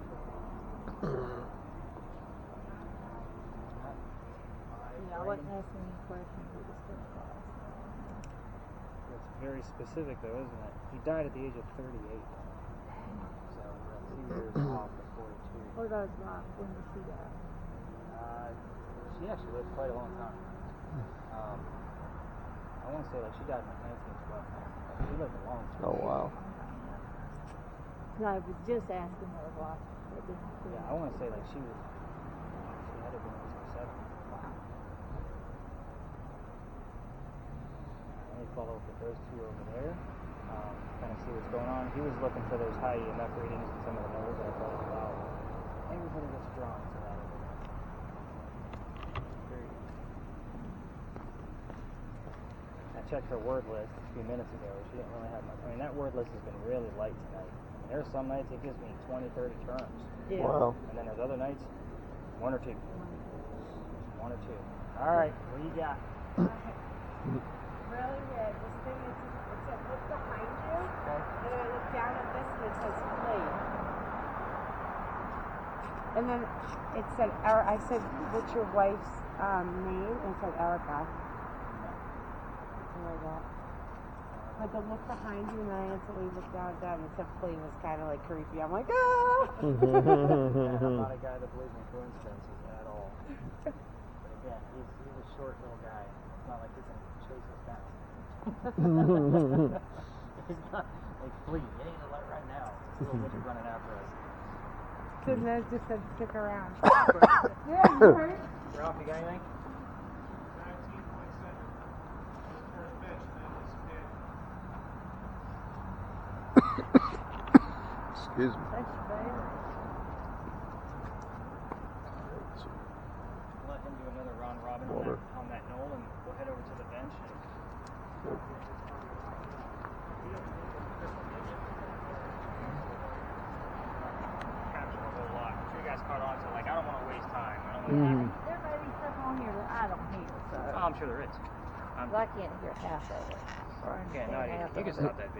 [SPEAKER 5] Yeah, I wasn't asking any questions. We just did class.
[SPEAKER 4] It's very specific, though, isn't it? He died at the age of 38. So that's 2 years off of 42.
[SPEAKER 5] What about his wife? When did she die?
[SPEAKER 4] She actually lived quite a long time. I want to say she died in 1912. She lived a long time.
[SPEAKER 2] Oh wow.
[SPEAKER 5] No, I was just asking her wife.
[SPEAKER 4] Yeah, I want to say she had to be in her 70s.
[SPEAKER 5] Wow.
[SPEAKER 4] Let me follow up with those two over there. Kind of see what's going on. He was looking for those high EMF readings in some of the moles that I told him about. Everybody gets drawn to that over there. Very good. I checked her word list a few minutes ago. She didn't really have much. I mean, that word list has been really light tonight. I mean, there's some nights it gives me 20, 30 terms.
[SPEAKER 5] Yeah.
[SPEAKER 2] Wow.
[SPEAKER 4] And then there's other nights, 1 or 2. 1 or 2. All right, what do you got?
[SPEAKER 3] Really red. This thing is, it's a look behind you,
[SPEAKER 4] Okay.
[SPEAKER 3] and then I look down at this and it says plate. And then it said, I said, what's your wife's name? And it said Erica. Something like that. But the look behind you, and then I instantly looked down at that, and it said plate. It was kind of like creepy. I'm like, ah!
[SPEAKER 4] And I'm not a guy that believes in coincidences at all. But again, he's a short little guy. It's not like he can chase us down. He's not like, please, get in the light right now. It's a little midget running after us.
[SPEAKER 3] So then it just said stick around.
[SPEAKER 5] Yeah, you heard?
[SPEAKER 4] Ralph, you got anything?
[SPEAKER 2] Excuse me.
[SPEAKER 5] That's bad.
[SPEAKER 1] Let him do another round robin
[SPEAKER 2] Water.
[SPEAKER 1] on that knoll, and we'll head over to the bench. And capture a whole lot. You guys caught on to I don't want to waste time. I don't want to.
[SPEAKER 5] There may be stuff on here that I don't hear, so.
[SPEAKER 1] Oh, I'm sure there is.
[SPEAKER 5] I can't hear half of it. Or
[SPEAKER 1] Okay, no,
[SPEAKER 5] understand half
[SPEAKER 1] you
[SPEAKER 5] of
[SPEAKER 1] can
[SPEAKER 5] it.
[SPEAKER 1] stop that video.